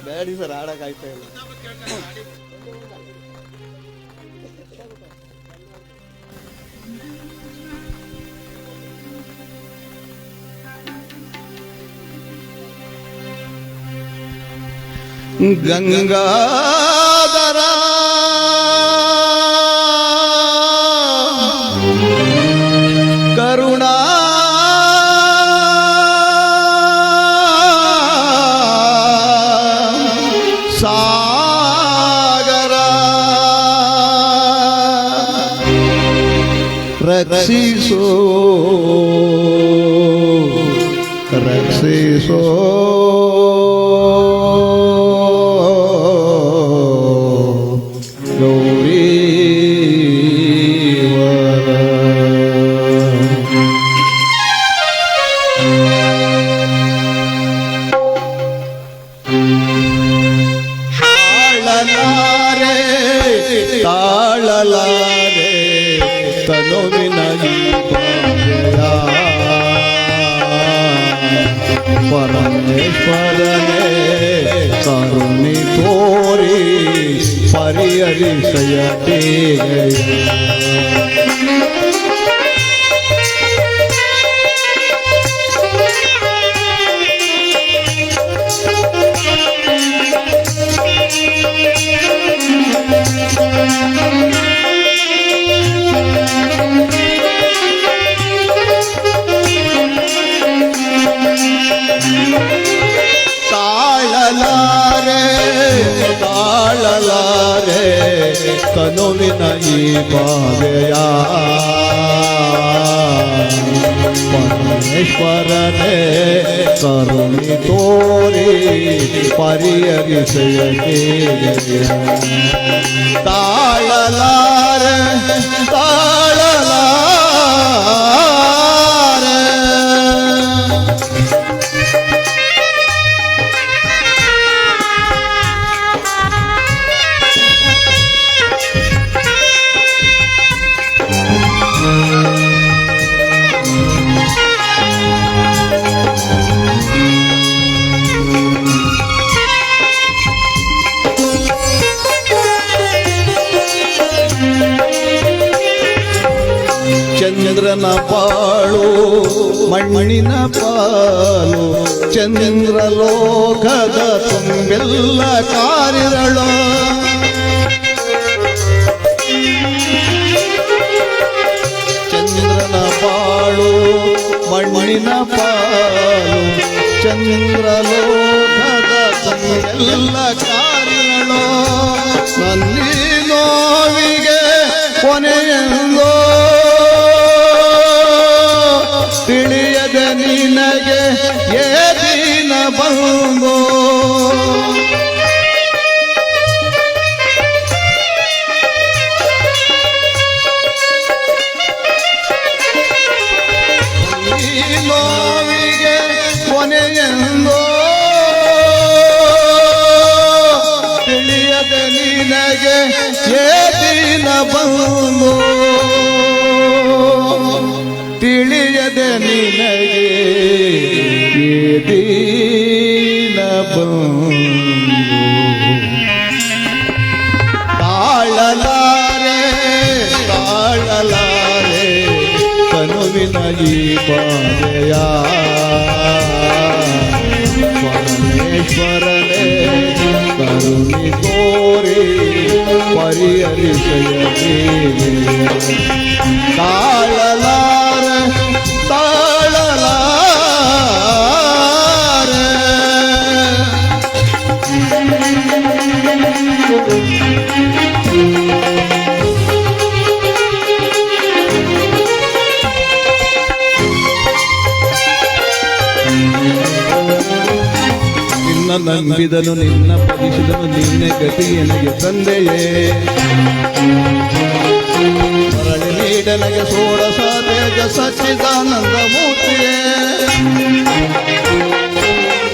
ಬೇಡಿ ಸರ್, ಆಡೋಕ್ಕಾಗ್ತಾ ಇಲ್ಲ. ಗಂಗಾಧರ ಕರುಣಾ ಸಾಗರ ರಕ್ಷಿಸೋ ರಕ್ಷಿಸೋ ತಾಳಲಾರೆ ತನುವಿನ ಈ ಬಾಳೆಯ ಪರಮೇಶ್ವರನೇ ಕರುಣೆ ತೋರಿ ಪರಿಹರಿಸಯತೆ ತಾಳಲಾರೆ ತನುವಿನ ಈ ಬಾಧೆಯ ಪರಮೇಶ್ವರನೇ ಕರುಣಿ ತೋರಿ ಪರಿಹರಿಸೆಯ ತಾಳಲಾರೆ ತಾಳಲಾರೆ. ಚಂದ್ರನ ಪಾಳು ಮಣ್ಣಿನ ಪಾಲು ಚಂದ್ರಲೋಕದ ತುಂಬೆಲ್ಲ ಕಾರ್ಯಗಳು ಚಂದ್ರನ ಪಾಳು ಮಣ್ಣಿನ ಪಾಲು ಚಂದ್ರಲೋಕದ ತುಂಬೆಲ್ಲ ಕಾರ್ಯಗಳು ನಲ್ಲಿ ನೋವಿಗೆ ಕೊನೆಯೆಂದೋ ತಿಳಿಯದ ನಿನಗೆ ಏದಿನ ಬಂದೋ ನೋವಿಗೆ ಕೊನೆಯೆಂದೋ ತಿಳಿಯದ ನಿನಗೆ ಏದಿನ ಬಂದೋ ತಿಳಿಯದ ನಿನಗೆ ಏದಿನ ಬಂದು ತಾಳಲಾರೆ ತಾಳಲಾರೆ ಕನುವಿನ ಈ ಬಾಧೆಯ ಪರಮೇಶ್ವರನೇ ಕರುಣಿ ತೋರಿ ಪರಿಹರಿಸೆಯ ತಾಳಲಾರೆ ತಾಳಲಾರೆ. ನಿನ್ನ ನಂಬಿದನು ನಿನ್ನ ಪದಿಸಿದನು ನಿನ್ನೆ ಗತಿ ನನಗೆ ತಂದೆಯೇ ಮರಳಿ ನೀಡನಗೆ ಸೋಡಸ ತೇಜ ಸಚ್ಚಿದಾನಂದ ಮೂರ್ತಿಯೇ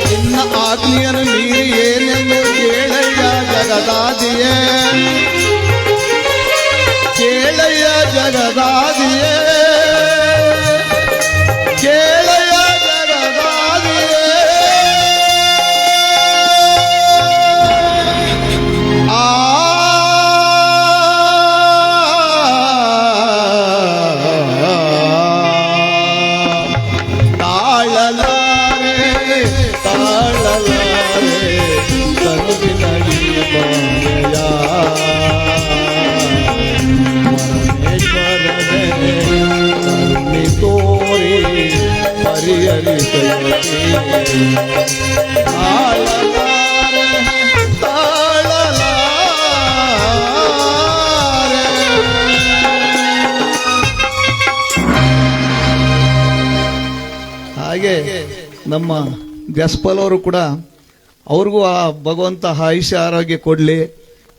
ನಿನ್ನ ಆಜ್ಞೆಯನ್ನು ಮೀರಿ ಏನೆಂದು ಕೇಳಯ್ಯ ಜಗದಾದಿಯೇ ಕೇಳಯ್ಯ ಜಗದಾದಿಯೇ ಕೇಳಯ್ಯ ಜಗದಾದಿಯೇ ತಾಳಲಾರೆ ತಾಳಲಾರೆ ಕರುವಿನ ಈ ಬಾಧೆಯ ಪರಮೇಶ್ವರನೇ ಕರುಣಿ ತೋರಿ ಪರಿಹರಿಸೆಯ ತಾಳಲಾರೆ ತಾಳಲಾರೆ. ಹಾಗೆ ನಮ್ಮ ಜಸ್ಪಾಲ್ ಅವರು ಕೂಡ ಅವ್ರಿಗೂ ಆ ಭಗವಂತ ಆಯುಷ್ಯ ಆರೋಗ್ಯ ಕೊಡಲಿ.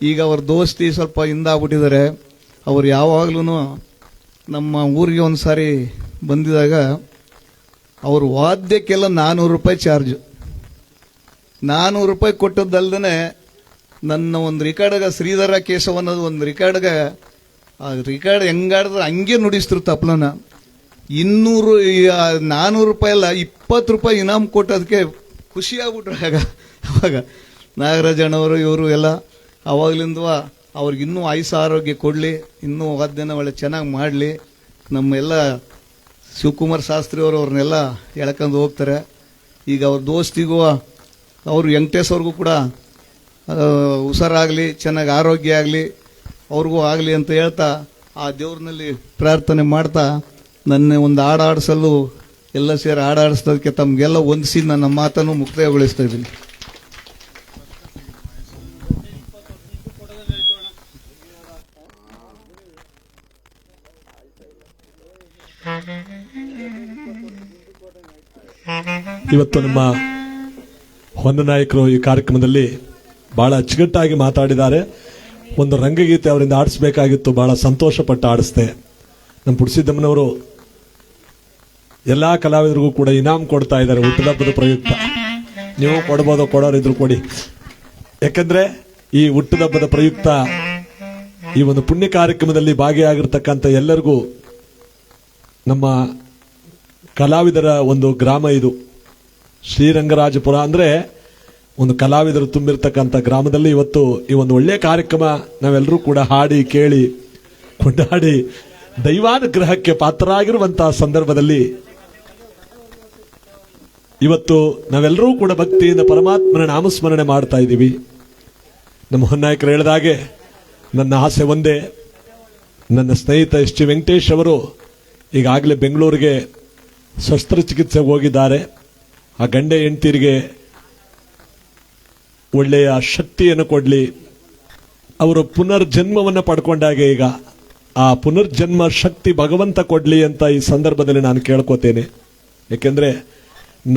ಈಗ ಅವ್ರ ದೋಸ್ತಿ ಸ್ವಲ್ಪ ಹಿಂದಾಗ್ಬಿಟ್ಟಿದ್ದಾರೆ. ಅವ್ರು ಯಾವಾಗ್ಲೂ ನಮ್ಮ ಊರಿಗೆ ಒಂದು ಸಾರಿ ಬಂದಿದಾಗ ಅವರು ವಾದ್ಯಕ್ಕೆಲ್ಲ 400 ರೂಪಾಯಿ ಚಾರ್ಜು. 400 ರೂಪಾಯಿ ಕೊಟ್ಟದ್ದಲ್ದೇ ನನ್ನ ಒಂದು ರಿಕಾರ್ಡ್ಗ ಶ್ರೀಧರ ಕೇಶವ್ ಅನ್ನೋದು ಒಂದು ರಿಕಾರ್ಡ್ಗ ಆ ರಿಕಾರ್ಡ್ ಹೆಂಗಾಡಿದ್ರೆ ಹಂಗೆ ನುಡಿಸ್ತಿರು ತಪ್ಲನ 400 ರೂಪಾಯಿ ಅಲ್ಲ 20 ರೂಪಾಯಿ ಇನಾಮ್ ಕೊಟ್ಟೋದಕ್ಕೆ ಖುಷಿಯಾಗ್ಬಿಟ್ರು. ಅವಾಗ ನಾಗರಾಜಣ್ಣವರು ಇವರು ಎಲ್ಲ ಅವಾಗ್ಲಿಂದ ಅವ್ರಿಗೆ ಇನ್ನೂ ಆಯುಷ್ಯ ಆರೋಗ್ಯ ಕೊಡಲಿ, ಇನ್ನೂ ವಾದ್ಯನ ಒಳ್ಳೆ ಚೆನ್ನಾಗಿ ಮಾಡಲಿ. ನಮ್ಮೆಲ್ಲ ಶಿವಕುಮಾರ್ ಶಾಸ್ತ್ರಿ ಅವರು ಅವ್ರನ್ನೆಲ್ಲ ಎಳ್ಕೊಂಡು ಹೋಗ್ತಾರೆ. ಈಗ ಅವ್ರ ದೋಸ್ತಿಗೂ ಅವರು ವೆಂಕಟೇಶ್ ಅವ್ರಿಗೂ ಕೂಡ ಹುಷಾರಾಗಲಿ, ಚೆನ್ನಾಗಿ ಆರೋಗ್ಯ ಆಗಲಿ, ಅವ್ರಿಗೂ ಆಗಲಿ ಅಂತ ಹೇಳ್ತಾ ಆ ದೇವ್ರನಲ್ಲಿ ಪ್ರಾರ್ಥನೆ ಮಾಡ್ತಾ ನನ್ನ ಒಂದು ಹಾಡಾಡಿಸಲು ಎಲ್ಲ ಸೇರಿ ಹಾಡಾಡಿಸೋದಕ್ಕೆ ತಮಗೆಲ್ಲ ಹೊಂದಿಸಿ ನನ್ನ ಮಾತನ್ನು ಮುಕ್ತಾಯಗೊಳಿಸ್ತಾ ಇದ್ದೀನಿ. ಇವತ್ತು ನಮ್ಮ ಹೊನ್ನನಾಯಕರು ಈ ಕಾರ್ಯಕ್ರಮದಲ್ಲಿ ಬಹಳ ಅಚ್ಚುಕಟ್ಟಾಗಿ ಮಾತಾಡಿದ್ದಾರೆ. ಒಂದು ರಂಗಗೀತೆ ಅವರಿಂದ ಆಡಿಸ್ಬೇಕಾಗಿತ್ತು, ಬಹಳ ಸಂತೋಷಪಟ್ಟು ಆಡಿಸ್ದೆ. ನಮ್ಮ ಪುಡ್ಸಿದ್ದಮ್ಮನವರು ಎಲ್ಲಾ ಕಲಾವಿದರಿಗೂ ಕೂಡ ಇನಾಮ್ ಕೊಡ್ತಾ ಇದ್ದಾರೆ ಹುಟ್ಟುಹಬ್ಬದ ಪ್ರಯುಕ್ತ. ನೀವು ಕೊಡ್ಬೋದು, ಕೊಡೋರಿದ್ರು ಕೊಡಿ. ಯಾಕಂದ್ರೆ ಈ ಹುಟ್ಟುಹಬ್ಬದ ಪ್ರಯುಕ್ತ ಈ ಒಂದು ಪುಣ್ಯ ಕಾರ್ಯಕ್ರಮದಲ್ಲಿ ಭಾಗಿಯಾಗಿರ್ತಕ್ಕಂಥ ಎಲ್ಲರಿಗೂ, ನಮ್ಮ ಕಲಾವಿದರ ಒಂದು ಗ್ರಾಮ ಇದು ಶ್ರೀರಂಗರಾಜಪುರ, ಅಂದ್ರೆ ಒಂದು ಕಲಾವಿದರು ತುಂಬಿರ್ತಕ್ಕಂಥ ಗ್ರಾಮದಲ್ಲಿ ಇವತ್ತು ಈ ಒಂದು ಒಳ್ಳೆಯ ಕಾರ್ಯಕ್ರಮ ನಾವೆಲ್ಲರೂ ಕೂಡ ಹಾಡಿ ಕೇಳಿ ಕೊಂಡಾಡಿ ದೈವಾನುಗ್ರಹಕ್ಕೆ ಪಾತ್ರರಾಗಿರುವಂತಹ ಸಂದರ್ಭದಲ್ಲಿ ಇವತ್ತು ನಾವೆಲ್ಲರೂ ಕೂಡ ಭಕ್ತಿಯಿಂದ ಪರಮಾತ್ಮನ ನಾಮಸ್ಮರಣೆ ಮಾಡ್ತಾ ಇದ್ದೀವಿ. ನಮ್ಮ ಹೊನ್ನಾಯಕರು ಹೇಳಿದಾಗೆ ನನ್ನ ಆಸೆ ಒಂದೇ, ನನ್ನ ಸ್ನೇಹಿತ ಎಸ್ ಜಿ ವೆಂಕಟೇಶ್ ಅವರು ಈಗಾಗಲೇ ಬೆಂಗಳೂರಿಗೆ ಶಸ್ತ್ರಚಿಕಿತ್ಸೆಗೆ ಹೋಗಿದ್ದಾರೆ. ಆ ಗಂಡೆ ಹೆಂಡತಿರಿಗೆ ಒಳ್ಳೆಯ ಶಕ್ತಿಯನ್ನು ಕೊಡಲಿ, ಅವರು ಪುನರ್ಜನ್ಮವನ್ನು ಪಡ್ಕೊಂಡಾಗೆ ಈಗ ಆ ಪುನರ್ಜನ್ಮ ಶಕ್ತಿ ಭಗವಂತ ಕೊಡ್ಲಿ ಅಂತ ಈ ಸಂದರ್ಭದಲ್ಲಿ ನಾನು ಕೇಳ್ಕೊತೇನೆ. ಯಾಕೆಂದ್ರೆ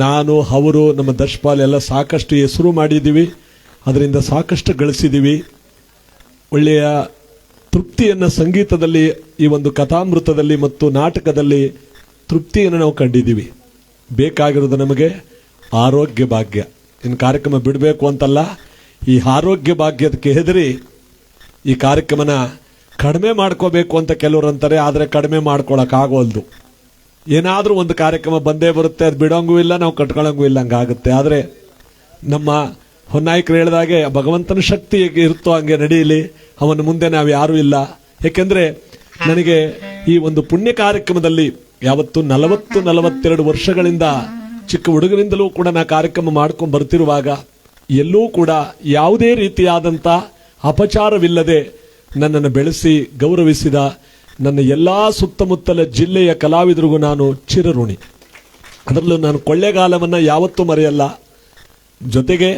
ನಾನು, ಅವರು, ನಮ್ಮ ದಶಪಾಲ್ ಎಲ್ಲ ಸಾಕಷ್ಟು ಹೆಸರು ಮಾಡಿದ್ದೀವಿ, ಅದರಿಂದ ಸಾಕಷ್ಟು ಗಳಿಸಿದ್ದೀವಿ. ಒಳ್ಳೆಯ ತೃಪ್ತಿಯನ್ನು ಸಂಗೀತದಲ್ಲಿ, ಈ ಒಂದು ಕಥಾಮೃತದಲ್ಲಿ ಮತ್ತು ನಾಟಕದಲ್ಲಿ ತೃಪ್ತಿಯನ್ನು ನಾವು ಕಂಡಿದ್ದೀವಿ. ಬೇಕಾಗಿರೋದು ನಮಗೆ ಆರೋಗ್ಯ ಭಾಗ್ಯ. ಇನ್ನು ಕಾರ್ಯಕ್ರಮ ಬಿಡಬೇಕು ಅಂತಲ್ಲ, ಈ ಆರೋಗ್ಯ ಭಾಗ್ಯದಕ್ಕೆ ಹೆದರಿ ಈ ಕಾರ್ಯಕ್ರಮನ ಕಡಿಮೆ ಮಾಡ್ಕೋಬೇಕು ಅಂತ ಕೆಲವರು ಅಂತಾರೆ. ಆದರೆ ಕಡಿಮೆ ಮಾಡ್ಕೊಳಕ್ಕಾಗೋಲ್ದು. ಏನಾದರೂ ಒಂದು ಕಾರ್ಯಕ್ರಮ ಬಂದೇ ಬರುತ್ತೆ, ಅದು ಬಿಡೋಂಗೂ ಇಲ್ಲ, ನಾವು ಕಟ್ಕೊಳ್ಳೋಂಗೂ ಇಲ್ಲ, ಹಂಗಾಗುತ್ತೆ. ಆದರೆ ನಮ್ಮ ಹೊನ್ನಾಯಕರು ಹೇಳಿದಾಗೆ ಭಗವಂತನ ಶಕ್ತಿ ಹೇಗೆ ಇರುತ್ತೋ ಹಂಗೆ ನಡೀಲಿ, ಅವನ ಮುಂದೆ ನಾವು ಯಾರೂ ಇಲ್ಲ. ಯಾಕೆಂದ್ರೆ ನನಗೆ ಈ ಒಂದು ಪುಣ್ಯ ಕಾರ್ಯಕ್ರಮದಲ್ಲಿ ಯಾವತ್ತು 40-42 ವರ್ಷಗಳಿಂದ ಚಿಕ್ಕ ಹುಡುಗರಿಂದಲೂ ಕೂಡ ನಾ ಕಾರ್ಯಕ್ರಮ ಮಾಡ್ಕೊಂಡು ಬರ್ತಿರುವಾಗ ಎಲ್ಲೂ ಕೂಡ ಯಾವುದೇ ರೀತಿಯಾದಂಥ ಅಪಚಾರವಿಲ್ಲದೆ ನನ್ನನ್ನು ಬೆಳೆಸಿ ಗೌರವಿಸಿದ ನನ್ನ ಎಲ್ಲಾ ಸುತ್ತಮುತ್ತಲ ಜಿಲ್ಲೆಯ ಕಲಾವಿದರಿಗೂ ನಾನು ಚಿರಋಣಿ. ಅದರಲ್ಲೂ ನಾನು ಕೊಳ್ಳೆಗಾಲವನ್ನು ಯಾವತ್ತೂ ಮರೆಯಲ್ಲ. ಜೊತೆಗೆ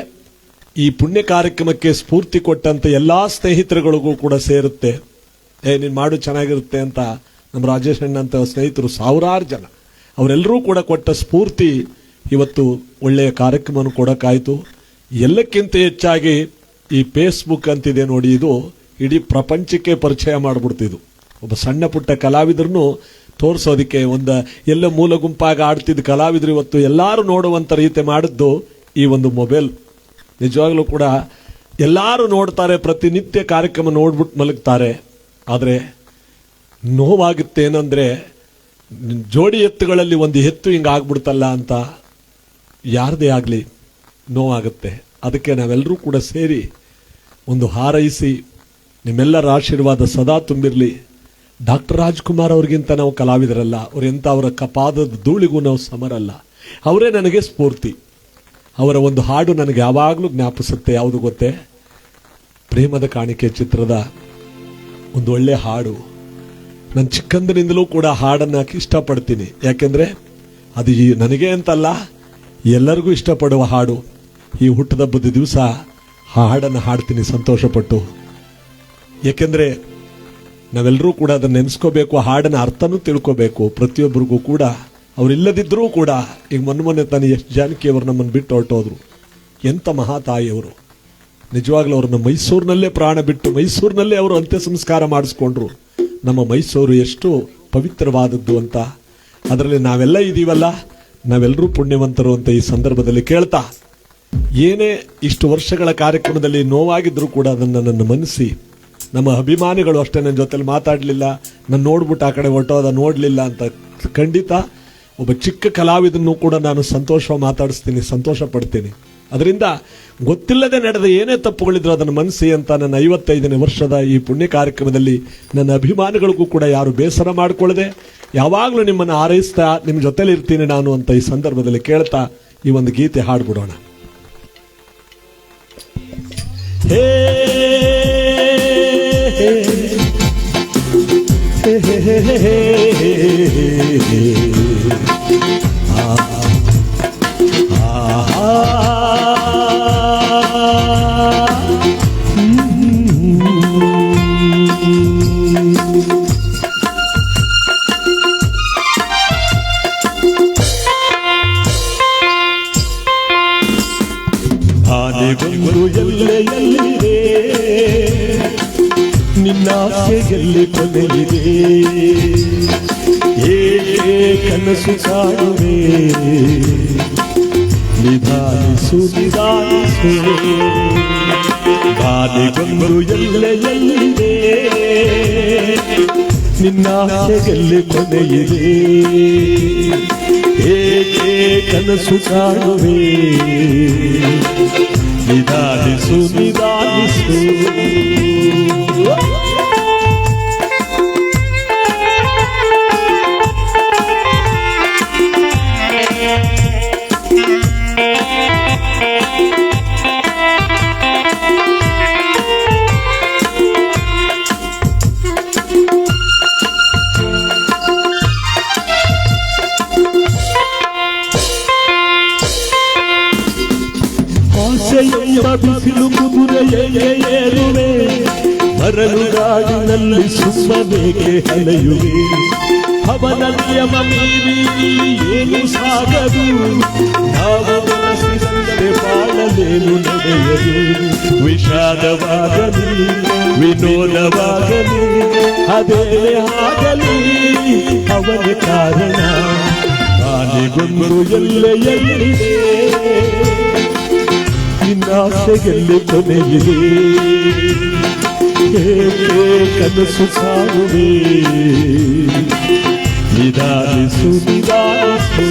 ಈ ಪುಣ್ಯ ಕಾರ್ಯಕ್ರಮಕ್ಕೆ ಸ್ಫೂರ್ತಿ ಕೊಟ್ಟಂತ ಎಲ್ಲಾ ಸ್ನೇಹಿತರುಗಳಿಗೂ ಕೂಡ ಸೇರುತ್ತೆ. ನೀನು ಮಾಡು ಚೆನ್ನಾಗಿರುತ್ತೆ ಅಂತ ನಮ್ಮ ರಾಜೇಶ್ ಅಣ್ಣಂತ ಸ್ನೇಹಿತರು ಸಾವಿರಾರು ಜನ, ಅವರೆಲ್ಲರೂ ಕೂಡ ಕೊಟ್ಟ ಸ್ಫೂರ್ತಿ ಇವತ್ತು ಒಳ್ಳೆಯ ಕಾರ್ಯಕ್ರಮವನ್ನು ಕೊಡೋಕ್ಕಾಯಿತು. ಎಲ್ಲಕ್ಕಿಂತ ಹೆಚ್ಚಾಗಿ ಈ ಫೇಸ್ಬುಕ್ ಅಂತಿದೆ ನೋಡಿ, ಇದು ಇಡೀ ಪ್ರಪಂಚಕ್ಕೆ ಪರಿಚಯ ಮಾಡಿಬಿಡ್ತಿದ್ದು. ಒಬ್ಬ ಸಣ್ಣ ಪುಟ್ಟ ಕಲಾವಿದರನ್ನು ತೋರಿಸೋದಕ್ಕೆ, ಒಂದು ಎಲ್ಲ ಮೂಲ ಗುಂಪಾಗಿ ಆಡ್ತಿದ್ದ ಕಲಾವಿದರು ಇವತ್ತು ಎಲ್ಲರೂ ನೋಡುವಂಥ ರೀತಿ ಮಾಡಿದ್ದು ಈ ಒಂದು ಮೊಬೈಲ್. ನಿಜವಾಗ್ಲೂ ಕೂಡ ಎಲ್ಲರೂ ನೋಡ್ತಾರೆ, ಪ್ರತಿನಿತ್ಯ ಕಾರ್ಯಕ್ರಮ ನೋಡ್ಬಿಟ್ಟು ಮಲಗ್ತಾರೆ. ಆದರೆ ನೋವಾಗುತ್ತೆ ಏನಂದ್ರೆ, ಜೋಡಿ ಎತ್ತುಗಳಲ್ಲಿ ಒಂದು ಎತ್ತು ಹಿಂಗಾಗ್ಬಿಡ್ತಲ್ಲ ಅಂತ ಯಾರದೇ ಆಗಲಿ ನೋವಾಗುತ್ತೆ. ಅದಕ್ಕೆ ನಾವೆಲ್ಲರೂ ಕೂಡ ಸೇರಿ ಒಂದು ಹಾರೈಸಿ ನಿಮ್ಮೆಲ್ಲರ ಆಶೀರ್ವಾದ ಸದಾ ತುಂಬಿರಲಿ. ಡಾಕ್ಟರ್ ರಾಜ್ಕುಮಾರ್ ಅವ್ರಿಗಿಂತ ನಾವು ಕಲಾವಿದರಲ್ಲ, ಅವರೆಂತ ಅವರ ಕಪಾದದ ಧೂಳಿಗೂ ನಾವು ಸಮರಲ್ಲ. ಅವರೇ ನನಗೆ ಸ್ಫೂರ್ತಿ. ಅವರ ಒಂದು ಹಾಡು ನನಗೆ ಯಾವಾಗಲೂ ಜ್ಞಾಪಿಸುತ್ತೆ. ಯಾವುದು ಗೊತ್ತೇ? ಪ್ರೇಮದ ಕಾಣಿಕೆ ಚಿತ್ರದ ಒಂದು ಒಳ್ಳೆ ಹಾಡು. ನಾನು ಚಿಕ್ಕಂದಿನಿಂದಲೂ ಕೂಡ ಹಾಡನ್ನು ಇಷ್ಟಪಡ್ತೀನಿ. ಯಾಕೆಂದ್ರೆ ಅದು ನನಗೆ ಅಂತಲ್ಲ, ಎಲ್ಲರಿಗೂ ಇಷ್ಟಪಡುವ ಹಾಡು. ಈ ಹುಟ್ಟುಹಬ್ಬದ ದಿವಸ ಆ ಹಾಡನ್ನು ಹಾಡ್ತೀನಿ ಸಂತೋಷಪಟ್ಟು. ಯಾಕೆಂದ್ರೆ ನಾವೆಲ್ಲರೂ ಕೂಡ ಅದನ್ನು ನೆನೆಸ್ಕೋಬೇಕು, ಹಾಡನ್ನ ಅರ್ಥನೂ ತಿಳ್ಕೋಬೇಕು. ಪ್ರತಿಯೊಬ್ಬರಿಗೂ ಕೂಡ ಅವರಿಲ್ಲದಿದ್ದರೂ ಕೂಡ, ಈಗ ಮೊನ್ನೆ ತಾನು ಎಸ್ ಜಾನಕಿ ಅವರು ನಮ್ಮನ್ನು ಬಿಟ್ಟು ಹೊರಟೋದ್ರು. ಎಂಥ ಮಹಾತಾಯಿಯವರು. ನಿಜವಾಗ್ಲೂ ಅವ್ರನ್ನ ಮೈಸೂರಿನಲ್ಲೇ ಪ್ರಾಣ ಬಿಟ್ಟು ಮೈಸೂರಿನಲ್ಲೇ ಅವರು ಅಂತ್ಯ ಸಂಸ್ಕಾರ ಮಾಡಿಸ್ಕೊಂಡ್ರು. ನಮ್ಮ ಮೈಸೂರು ಎಷ್ಟು ಪವಿತ್ರವಾದದ್ದು ಅಂತ. ಅದರಲ್ಲಿ ನಾವೆಲ್ಲ ಇದೀವಲ್ಲ, ನಾವೆಲ್ಲರೂ ಪುಣ್ಯವಂತರು ಅಂತ ಈ ಸಂದರ್ಭದಲ್ಲಿ ಕೇಳ್ತಾ, ಏನೇ ಇಷ್ಟು ವರ್ಷಗಳ ಕಾರ್ಯಕ್ರಮದಲ್ಲಿ ನೋವಾಗಿದ್ರೂ ಕೂಡ ಅದನ್ನು ನನ್ನ ಮನಸ್ಸಿ, ನಮ್ಮ ಅಭಿಮಾನಿಗಳು ಅಷ್ಟೇ ನನ್ನ ಜೊತೆಲಿ ಮಾತಾಡಲಿಲ್ಲ, ನಾನು ನೋಡ್ಬಿಟ್ಟು ಆ ಕಡೆ ಹೊರಟೋದ ನೋಡಲಿಲ್ಲ ಅಂತ. ಖಂಡಿತ ಒಬ್ಬ ಚಿಕ್ಕ ಕಲಾವಿದನ್ನು ಕೂಡ ನಾನು ಮಾತಾಡಿಸ್ತೀನಿ, ಸಂತೋಷ ಪಡ್ತೀನಿ. ಅದರಿಂದ ಗೊತ್ತಿಲ್ಲದೆ ನಡೆದ ಏನೇ ತಪ್ಪುಗಳಿದ್ರು ಅದನ್ನು ಮನಸ್ಸಿ ಅಂತ ನನ್ನ 55ನೇ ವರ್ಷದ ಈ ಪುಣ್ಯ ಕಾರ್ಯಕ್ರಮದಲ್ಲಿ ನನ್ನ ಅಭಿಮಾನಿಗಳಿಗೂ ಕೂಡ ಯಾರು ಬೇಸರ ಮಾಡಿಕೊಳ್ಳದೆ ಯಾವಾಗಲೂ ನಿಮ್ಮನ್ನು ಹಾರೈಸ್ತಾ ನಿಮ್ಮ ಜೊತೆಲಿ ಇರ್ತೀನಿ ನಾನು ಅಂತ ಈ ಸಂದರ್ಭದಲ್ಲಿ ಕೇಳ್ತಾ ಈ ಒಂದು ಗೀತೆ ಹಾಡ್ಬಿಡೋಣ. ಹೇ ನಿನ್ನಾಸೆಯಲ್ಲಿ ಕೊನೆಯಿದೆ ಏಕೆ ಕನಸು ಕಾಣುವೆ ನಿಧಾನಿಸು ನಿಧಾನಿಸು ಬಾಲಿಗೊಂದು ಎಲ್ಲೆಯಲ್ಲಿದೆ ನಿನ್ನಾಸೆಯಲ್ಲಿ ಕೊನೆಯಿದೆ ಏಕೆ ಕನಸು ಕಾಣುವೆ ನಿಧಾನಿಸು ನಿಧಾನಿಸು ಆಸೆಯೆಂಬ ಬಿಸಿಲು ಕುದುರೆಯೇ ಏರುವೆ ಮರಳು ಗಾಡಿನಲ್ಲಿ ಸುಮ್ಮನೇಕೆ ಅಲೆಯುವೆ ಅವನ ನಿಯಮ ಮೀರಿ ಏನು ಸಾಗದು ನಾವು ಮನಸ್ಸಿನಂತೆ ಬಾಳಲೇನು ನಡೆಯದು ವಿಷಾದವಾಗಲಿ ವಿನೋದವಾಗಲಿ ಅದೇ ಆಗಲಿ ಅವನ ಕಾರಣ ಬಾಲಿಗೊಂದು ಎಲ್ಲೆಯಲ್ಲಿದೆ ನಿನ್ನಾಸೆಯಲ್ಲಿ ಕೊನೆಯಿದೆ ಏಕೆ ಕನಸು ಕಾಣುವೆ ನಿಧಾನಿಸು ನಿಧಾನಿಸು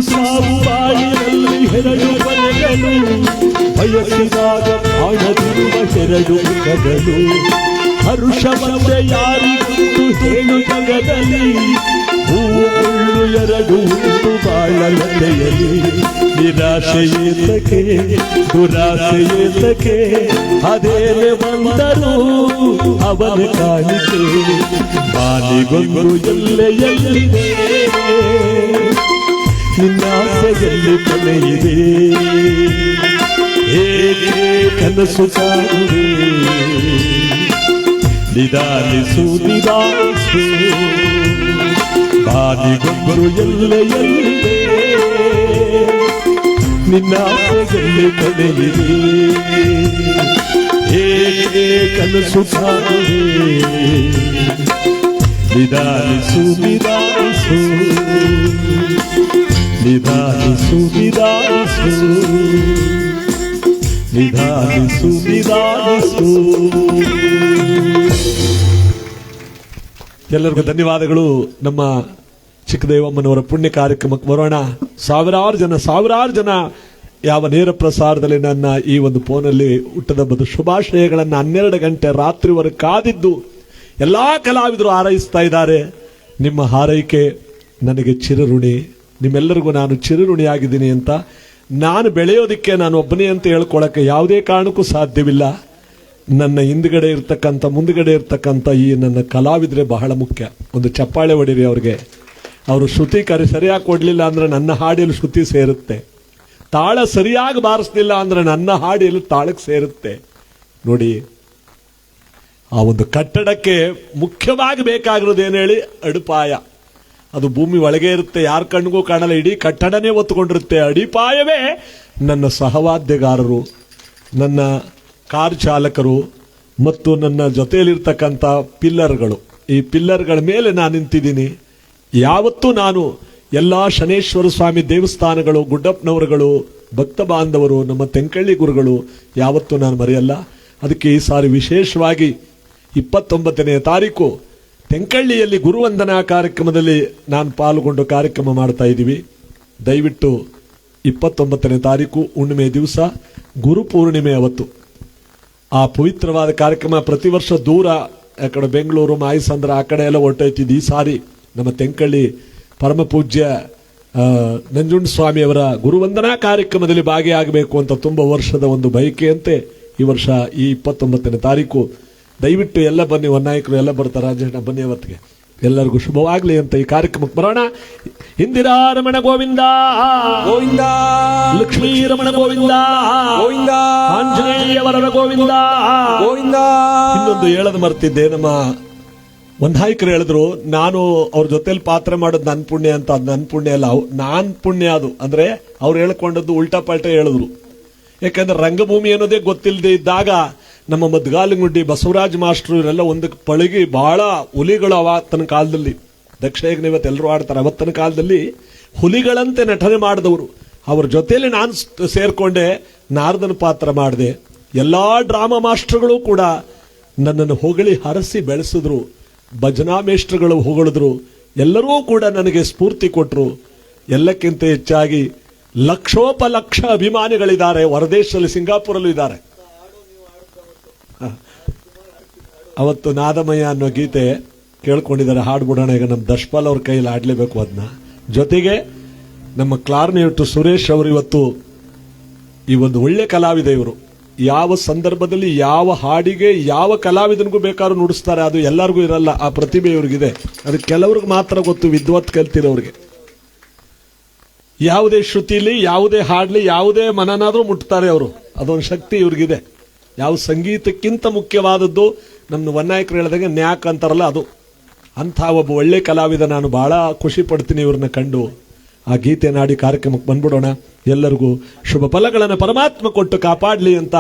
ಸಾವು ಬಾಯಿನಲ್ಲಿ ಹೆರಡು ಬಲೆಗಳು ಬಯಸಿದಾಗ ಕಾಣದಿರುವ ಹೆರಡು ಮುಖಗಳು ಹರುಷ ಬಂದೆ ಯಾರಿಗೊಂದು ಹೇಳು ಜಗದಲ್ಲಿ ಹೂವುಳ್ಳು ಎರಡು ಉಂಟು ಬಾಳಲತೆಯಲಿ ನಿರಾಶೆ ಏತಕ್ಕೆ ದುರಾಸೆ ಏತಕ್ಕೆ ಅದೇನೆ ಬಂದರು ಅವನ ಕಾಣಿಕೆ ಬಾಲಿಗೊಂದು ಎಲ್ಲೆಯಲ್ಲಿದೆ ನಿನ್ನಾಸೆಯಲ್ಲಿ ಕೊನೆಯಿದೆ ಏಕೆ ಕನಸು ಕಾಣುವೆ ನಿಧಾನಿಸು ನಿಧಾನಿಸು ಬಾಲಿಗೊಬ್ಬರು ಎಲ್ಲೆಯಲ್ಲಿದೆ ನಿನ್ನಾಸೆಯಲ್ಲಿ ಕೊನೆಯಿದೆ ಏಕೆ ಕನಸು ಕಾಣುವೆ ನಿಧಾನಿಸು ನಿಧಾನಿಸು ನಿಧಾನಿಸು ನಿಧಾನಿಸು ನಿಧಾನಿಸು ನಿಧಾನಿಸು ಎಲ್ಲರಿಗೂ ಧನ್ಯವಾದಗಳು. ನಮ್ಮ ಚಿಕ್ಕದೇವಮ್ಮನವರ ಪುಣ್ಯ ಕಾರ್ಯಕ್ರಮಕ್ಕೆ ಬರೋಣ. ಸಾವಿರಾರು ಜನ ಯಾವ ನೇರ ಪ್ರಸಾರದಲ್ಲಿ ನನ್ನ ಈ ಒಂದು ಫೋನಲ್ಲಿ ಹುಟ್ಟದಬ್ಬದ ಶುಭಾಶಯಗಳನ್ನು 12 ಗಂಟೆ ರಾತ್ರಿವರೆಗೆ ಕಾದಿದ್ದು ಎಲ್ಲಾ ಕಲಾವಿದರು ಹಾರೈಸ್ತಾ ಇದ್ದಾರೆ. ನಿಮ್ಮ ಹಾರೈಕೆ ನನಗೆ ಚಿರಋಣಿ. ನಿಮ್ಮೆಲ್ಲರಿಗೂ ನಾನು ಚಿರಋಣಿಯಾಗಿದ್ದೀನಿ ಅಂತ ನಾನು ಬೆಳೆಯೋದಿಕ್ಕೆ ನಾನು ಒಬ್ಬನೇ ಅಂತ ಹೇಳ್ಕೊಳಕ್ಕೆ ಯಾವುದೇ ಕಾರಣಕ್ಕೂ ಸಾಧ್ಯವಿಲ್ಲ. ನನ್ನ ಹಿಂದ್ಗಡೆ ಇರ್ತಕ್ಕಂಥ ಮುಂದ್ಗಡೆ ಇರ್ತಕ್ಕಂಥ ಈ ನನ್ನ ಕಲಾವಿದರೆ ಬಹಳ ಮುಖ್ಯ. ಒಂದು ಚಪ್ಪಾಳೆ ಹೊಡಿರಿ ಅವ್ರಿಗೆ. ಅವರು ಶ್ರುತಿ ಸರಿಯಾಗಿ ಕೊಡಲಿಲ್ಲ ಅಂದ್ರೆ ನನ್ನ ಹಾಡಿಯಲ್ಲಿ ಶ್ರುತಿ ಸೇರುತ್ತೆ. ತಾಳ ಸರಿಯಾಗಿ ಬಾರಿಸಲಿಲ್ಲ ಅಂದ್ರೆ ನನ್ನ ಹಾಡಿಯಲ್ಲಿ ತಾಳಕ್ಕೆ ಸೇರುತ್ತೆ. ನೋಡಿ, ಆ ಒಂದು ಕಟ್ಟಡಕ್ಕೆ ಮುಖ್ಯವಾಗಿ ಬೇಕಾಗಿರೋದು ಏನು ಹೇಳಿ? ಅಡಿಪಾಯ. ಅದು ಭೂಮಿ ಒಳಗೆ ಇರುತ್ತೆ, ಯಾರ ಕಣ್ಣಿಗೂ ಕಾಣಲ್ಲ, ಇಡೀ ಕಟ್ಟಡನೇ ಒತ್ತುಕೊಂಡಿರುತ್ತೆ. ಅಡಿಪಾಯವೇ ನನ್ನ ಸಹವಾದ್ಯಗಾರರು, ನನ್ನ ಕಾರ್ ಚಾಲಕರು ಮತ್ತು ನನ್ನ ಜೊತೆಯಲ್ಲಿರ್ತಕ್ಕಂಥ ಪಿಲ್ಲರ್ಗಳು. ಈ ಪಿಲ್ಲರ್ಗಳ ಮೇಲೆ ನಾನು ನಿಂತಿದ್ದೀನಿ. ಯಾವತ್ತೂ ನಾನು ಎಲ್ಲ ಶನೇಶ್ವರ ಸ್ವಾಮಿ ದೇವಸ್ಥಾನಗಳು, ಗುಡ್ಡಪ್ಪನವರುಗಳು, ಭಕ್ತ ಬಾಂಧವರು, ನಮ್ಮ ತೆಂಕಳ್ಳಿ ಗುರುಗಳು ಯಾವತ್ತೂ ನಾನು ಮರೆಯಲ್ಲ. ಅದಕ್ಕೆ ಈ ಸಾರಿ ವಿಶೇಷವಾಗಿ 29ನೇ ತಾರೀಕು ತೆಂಕಳ್ಳಿಯಲ್ಲಿ ಗುರುವಂದನಾ ಕಾರ್ಯಕ್ರಮದಲ್ಲಿ ನಾನು ಪಾಲ್ಗೊಂಡು ಕಾರ್ಯಕ್ರಮ ಮಾಡ್ತಾ ಇದ್ದೀವಿ. ದಯವಿಟ್ಟು 29ನೇ ತಾರೀಕು ಹುಣ್ಣಿಮೆ ದಿವಸ ಗುರುಪೂರ್ಣಿಮೆ ಅವತ್ತು ಆ ಪವಿತ್ರವಾದ ಕಾರ್ಯಕ್ರಮ. ಪ್ರತಿ ವರ್ಷ ದೂರ ಆ ಕಡೆ ಬೆಂಗಳೂರು, ಮಾಯಸಂದ್ರ ಆ ಕಡೆ ಎಲ್ಲ ಹೊರಟೋಯ್ತಿದ್ದು. ಈ ಸಾರಿ ನಮ್ಮ ತೆಂಕಳ್ಳಿ ಪರಮ ಪೂಜ್ಯ ನಂಜುಂಡ ಸ್ವಾಮಿಯವರ ಗುರುವಂದನಾ ಕಾರ್ಯಕ್ರಮದಲ್ಲಿ ಭಾಗಿಯಾಗಬೇಕು ಅಂತ ತುಂಬ ವರ್ಷದ ಒಂದು ಬಯಕೆಯಂತೆ ಈ ವರ್ಷ ಈ 29ನೇ ತಾರೀಕು ದಯವಿಟ್ಟು ಎಲ್ಲ ಬನ್ನಿ. ಹೊನ್ನಾಯಕರು ಎಲ್ಲ ಬರ್ತಾರೆ. ರಾಜೇಶ್ ಬನ್ನಿ ಅವತ್ತಿಗೆ. ಎಲ್ಲರಿಗೂ ಶುಭವಾಗ್ಲಿ ಅಂತ ಈ ಕಾರ್ಯಕ್ರಮಕ್ಕೆ ಬರೋಣ. ಇಂದಿರಾ ರಮಣ ಗೋವಿಂದ ಗೋವಿಂದ ಲಕ್ಷ್ಮೀ ರಮಣ ಗೋವಿಂದ ಗೋವಿಂದ ಆಂಜನೇಯವರ ಗೋವಿಂದ ಗೋವಿಂದ. ಇನ್ನೊಂದು ಹೇಳದ್ ಮರ್ತಿದ್ದೆ. ನಮ್ಮ ನಾಯಕರು ಹೇಳಿದ್ರು, ನಾನು ಅವ್ರ ಜೊತೆಲಿ ಪಾತ್ರ ಮಾಡೋದು ನನ್ನ ಪುಣ್ಯ ಅಂತ. ಅದು ನನ್ನ ಪುಣ್ಯ ಅಲ್ಲ, ನಾನ್ ಪುಣ್ಯ ಅದು. ಅಂದ್ರೆ ಅವ್ರು ಹೇಳ್ಕೊಂಡದ್ದು ಉಲ್ಟಾ ಪಲ್ಟಾ ಹೇಳಿದ್ರು. ಯಾಕಂದ್ರೆ ರಂಗಭೂಮಿ ಅನ್ನೋದೇ ಗೊತ್ತಿಲ್ಲದೆ ಇದ್ದಾಗ ನಮ್ಮ ಮದ್ಗಾಲಗುಂಡಿ ಬಸವರಾಜ್ ಮಾಸ್ಟರ್ ಇವರೆಲ್ಲ ಒಂದಕ್ಕೆ ಪಳಗಿ ಬಹಳ ಹುಲಿಗಳು ಅವತ್ತಿನ ಕಾಲದಲ್ಲಿ, ದಕ್ಷ ಯಜ್ಞ ಇವತ್ತು ಎಲ್ಲರೂ ಆಡ್ತಾರೆ, ಅವತ್ತಿನ ಕಾಲದಲ್ಲಿ ಹುಲಿಗಳಂತೆ ನಟನೆ ಮಾಡಿದವರು. ಅವ್ರ ಜೊತೆಲಿ ನಾನು ಸೇರ್ಕೊಂಡೆ, ನಾರದನ ಪಾತ್ರ ಮಾಡಿದೆ. ಎಲ್ಲಾ ಡ್ರಾಮಾ ಮಾಸ್ಟರ್ಗಳು ಕೂಡ ನನ್ನನ್ನು ಹೊಗಳಿ ಹರಸಿ ಬೆಳೆಸಿದ್ರು. ಭಜನಾ ಮೇಷ್ಟ್ರುಗಳು ಹೊಗಳಿದ್ರು. ಎಲ್ಲರೂ ಕೂಡ ನನಗೆ ಸ್ಫೂರ್ತಿ ಕೊಟ್ಟರು. ಎಲ್ಲಕ್ಕಿಂತ ಹೆಚ್ಚಾಗಿ ಲಕ್ಷೋಪಲಕ್ಷ ಅಭಿಮಾನಿಗಳಿದ್ದಾರೆ. ಹೊರದೇಶದಲ್ಲಿ ಸಿಂಗಾಪುರಲ್ಲೂ ಇದ್ದಾರೆ. ಅವತ್ತು ನಾದಮಯ ಅನ್ನೋ ಗೀತೆ ಕೇಳ್ಕೊಂಡಿದ್ದಾರೆ, ಹಾಡ್ಬಿಡೋಣ. ಈಗ ನಮ್ಮ ದಶ್ಪಾಲ್ ಅವ್ರ ಕೈಯಲ್ಲಿ ಆಡ್ಲೇಬೇಕು ಅದನ್ನ. ಜೊತೆಗೆ ನಮ್ಮ ಕ್ಲಾರ್ನೆಟ್ ಸುರೇಶ್ ಅವರು ಇವತ್ತು ಈ ಒಂದು ಒಳ್ಳೆ ಕಲಾವಿದ. ಇವರು ಯಾವ ಸಂದರ್ಭದಲ್ಲಿ ಯಾವ ಹಾಡಿಗೆ ಯಾವ ಕಲಾವಿದನಿಗೂ ಬೇಕಾದ್ರೂ ನುಡಿಸ್ತಾರೆ. ಅದು ಎಲ್ಲರಿಗೂ ಇರಲ್ಲ, ಆ ಪ್ರತಿಭೆ ಇವ್ರಿಗಿದೆ. ಅದು ಕೆಲವ್ರಿಗೆ ಮಾತ್ರ ಗೊತ್ತು, ವಿದ್ವತ್ ಕಲ್ತಿರೋರಿಗೆ. ಯಾವುದೇ ಶ್ರುತಿಲಿ ಯಾವುದೇ ಹಾಡ್ಲಿ ಯಾವುದೇ ಮನನಾದ್ರೂ ಮುಟ್ತಾರೆ ಅವರು. ಅದೊಂದು ಶಕ್ತಿ ಇವ್ರಿಗಿದೆ. ಯಾವ ಸಂಗೀತಕ್ಕಿಂತ ಮುಖ್ಯವಾದದ್ದು ನಮ್ಮ ವನ್ನಾಯಕರು ಹೇಳಿದಾಗ ನ್ಯಾಕ್ ಅಂತಾರಲ್ಲ, ಅದು. ಅಂಥ ಒಬ್ಬ ಒಳ್ಳೆ ಕಲಾವಿದ. ನಾನು ಬಹಳ ಖುಷಿ ಪಡ್ತೀನಿ ಇವ್ರನ್ನ ಕಂಡು. ಆ ಗೀತೆ ನಾಡಿ ಕಾರ್ಯಕ್ರಮಕ್ಕೆ ಬಂದ್ಬಿಡೋಣ. ಎಲ್ಲರಿಗೂ ಶುಭ ಫಲಗಳನ್ನು ಪರಮಾತ್ಮ ಕೊಟ್ಟು ಕಾಪಾಡಲಿ ಅಂತ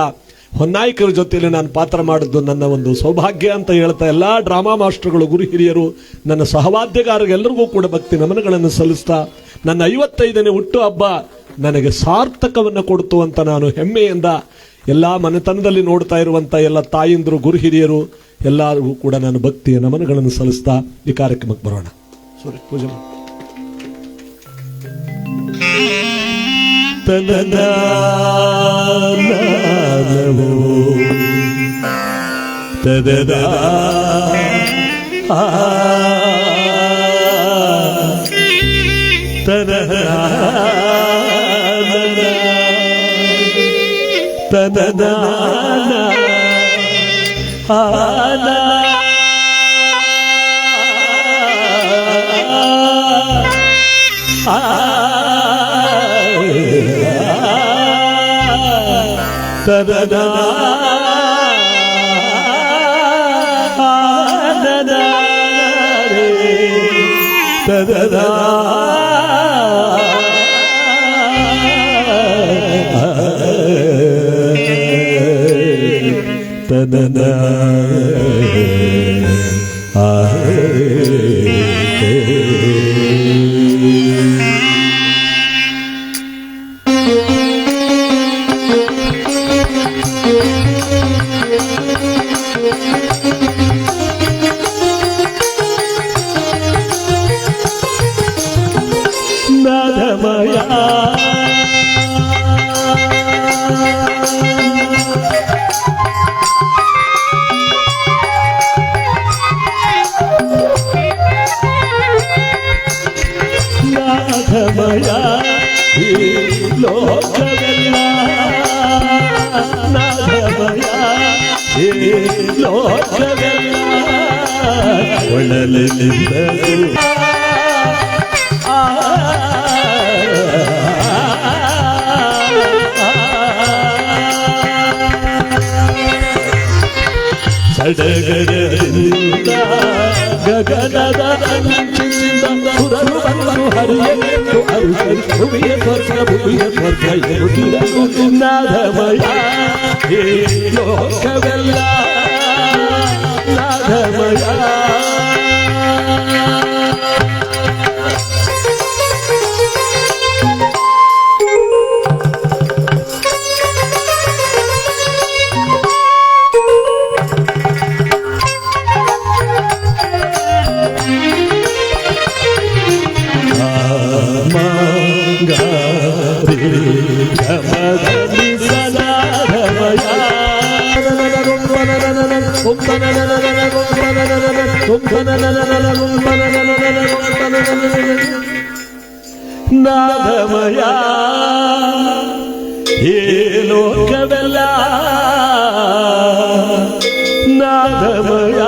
ಹೊನ್ನಾಯಕರ ಜೊತೆಯಲ್ಲಿ ನಾನು ಪಾತ್ರ ಮಾಡಿದ್ದು ನನ್ನ ಒಂದು ಸೌಭಾಗ್ಯ ಅಂತ ಹೇಳ್ತಾ, ಎಲ್ಲಾ ಡ್ರಾಮಾ ಮಾಸ್ಟರ್ಗಳು, ಗುರು ಹಿರಿಯರು, ನನ್ನ ಸಹವಾದ್ಯಗಾರರಿಗೆಲ್ಲರಿಗೂ ಕೂಡ ಭಕ್ತಿ ನಮನಗಳನ್ನು ಸಲ್ಲಿಸ್ತಾ, ನನ್ನ 55ನೇ ಹುಟ್ಟು ಹಬ್ಬ ನನಗೆ ಸಾರ್ಥಕವನ್ನು ಕೊಡ್ತು ಅಂತ ನಾನು ಹೆಮ್ಮೆಯಿಂದ ಎಲ್ಲಾ ಮನೆತನದಲ್ಲಿ ನೋಡ್ತಾ ಇರುವಂತ ಎಲ್ಲ ತಾಯಿಂದರು, ಗುರು ಹಿರಿಯರು ಎಲ್ಲರಿಗೂ ಕೂಡ ನಾನು ಭಕ್ತಿಯ ನಮನಗಳನ್ನು ಸಲ್ಲಿಸ್ತಾ ಈ ಕಾರ್ಯಕ್ರಮಕ್ಕೆ ಬರೋಣ. ಸರಿ, ಪೂಜೆ ಮಾಡಿ. ಸಡಗರದಿಂದ ಗಗನದ ಅಂಚಿನಿಂದ ಸುರರು ಬಂದರು ಹರಿಯಬೇಕು ಅರುಷರು ಭುವಿಯ ಸ್ವರ್ಗ ಎನ್ನುತ್ತಿರಲು ನಾದಮಯ ಹೇ ಲೋಕವೆಲ್ಲ ನಾದಮಯ. ನಾದಮಯ ಹೇ ಲೋಕವೆಲ್ಲ ನಾದಮಯ.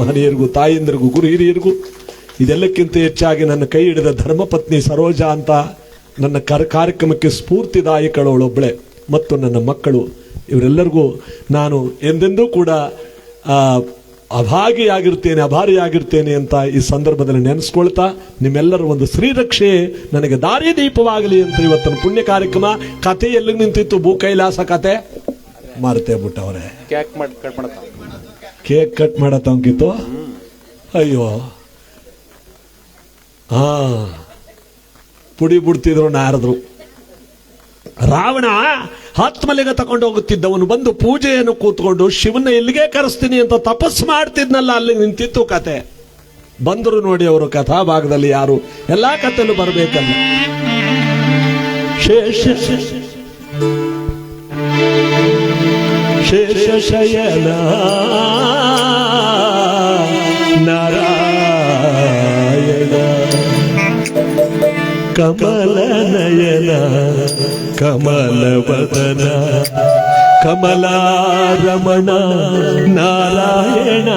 ಮಹನೀಯರಿಗೂ, ತಾಯಿಂದರಿಗೂ, ಗುರು ಹಿರಿಯರಿಗೂ, ಇದೆಲ್ಲಕ್ಕಿಂತ ಹೆಚ್ಚಾಗಿ ನನ್ನ ಕೈ ಹಿಡಿದ ಧರ್ಮಪತ್ನಿ ಸರೋಜಾ ಅಂತ ನನ್ನ ಕಾರ್ಯಕ್ರಮಕ್ಕೆ ಸ್ಫೂರ್ತಿದಾಯಕಳವಳೊಬ್ಬಳೆ, ಮತ್ತು ನನ್ನ ಮಕ್ಕಳು, ಇವರೆಲ್ಲರಿಗೂ ನಾನು ಎಂದೆಂದೂ ಕೂಡ ಅಭಾರಿಯಾಗಿರ್ತೇನೆ ಅಂತ ಈ ಸಂದರ್ಭದಲ್ಲಿ ನೆನೆಸ್ಕೊಳ್ತಾ, ನಿಮ್ಮೆಲ್ಲರ ಒಂದು ಶ್ರೀರಕ್ಷೆ ನನಗೆ ದಾರಿ ದೀಪವಾಗಲಿ ಅಂತ ಇವತ್ತಿನ ಪುಣ್ಯ ಕಾರ್ಯಕ್ರಮ. ಕತೆ ಎಲ್ಲಿಗೆ ನಿಂತಿತ್ತು? ಭೂ ಕೈಲಾಸ ಕತೆ ಮಾರ್ತೇ ಬಿಟ್ಟವ್ರೆ. Cake cut ಮಾಡತ್ತಂಕಿತ್ತು. ಅಯ್ಯೋ, ಪುಡಿ ಬಿಡ್ತಿದ್ರು ನಾರದ್ರು. ರಾವಣ ಆತ್ಮಲಿಂಗ ತಗೊಂಡು ಹೋಗುತ್ತಿದ್ದವನು ಬಂದು ಪೂಜೆಯನ್ನು ಕೂತ್ಕೊಂಡು ಶಿವನ ಎಲ್ಲಿಗೆ ಕರೆಸ್ತೀನಿ ಅಂತ ತಪಸ್ಸು ಮಾಡ್ತಿದ್ನಲ್ಲ, ಅಲ್ಲಿಗೆ ನಿಂತಿತ್ತು ಕತೆ. ಬಂದರು ನೋಡಿ ಅವರು ಕಥಾ ಭಾಗದಲ್ಲಿ, ಯಾರು ಎಲ್ಲಾ ಕಥೆಯಲ್ಲೂ ಬರಬೇಕಲ್ಲ. ಶೇಷ ಶಯನ ನಾರಾಯಣ ಕಮಲ ನಯನ ಕಮಲವದನ ಕಮಲಾರಮಣ ನಾರಾಯಣ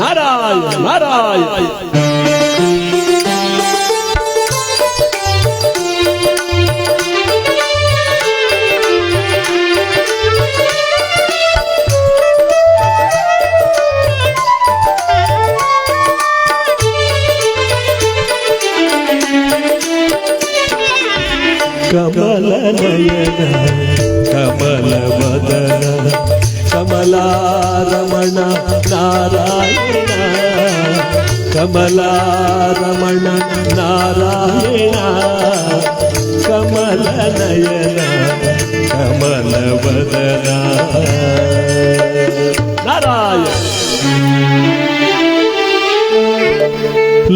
ನಾರಾಯಣ ನಾರಾಯಣ. ಕಮಲ ನಯನ ಕಮಲವದನ ಕಮಲಾರಮಣ ನಾರಾಯಣ ಕಮಲಾರಮಣ ನಾರಾಯಣ ಕಮಲ ನಯನ ಕಮಲವದನ ನಾರಾಯಣ.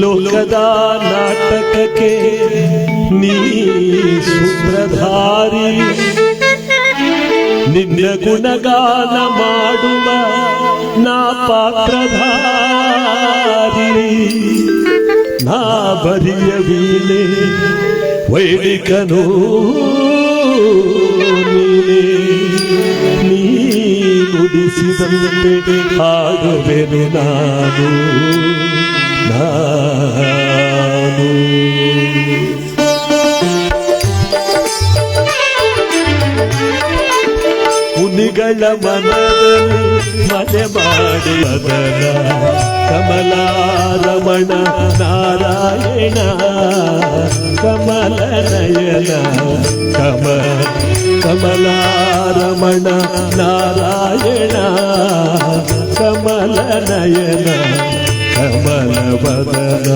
ಲೋಕದ ನಾಟಕಕ್ಕೆ ನೀ ಸೂತ್ರಧಾರಿ, ನಿನ್ನ ಗುಣಗಾನ ಮಾಡುವ ನಾ ಪಾತ್ರಧಾರಿ. ನಾ ಬರಿಯ ವೀಣೆ ವೈದಿಕನೋ ನೀನೇ, ನೀ ನುಡಿಸಿದಂತೆ ಹಾಡುವೆನು ನಾನು. ಮುನಿಗಳ ಮನದಲ್ಲಿ ಮನೆ ಮಾಡಿ ಮದನ ಕಮಲಾರಮಣ ನಾರಾಯಣ ಕಮಲ ನಯನ ಕಮಲಾರಮಣ ನಾರಾಯಣ ಕಮಲ ನಯನ ಕಮಲವದನ.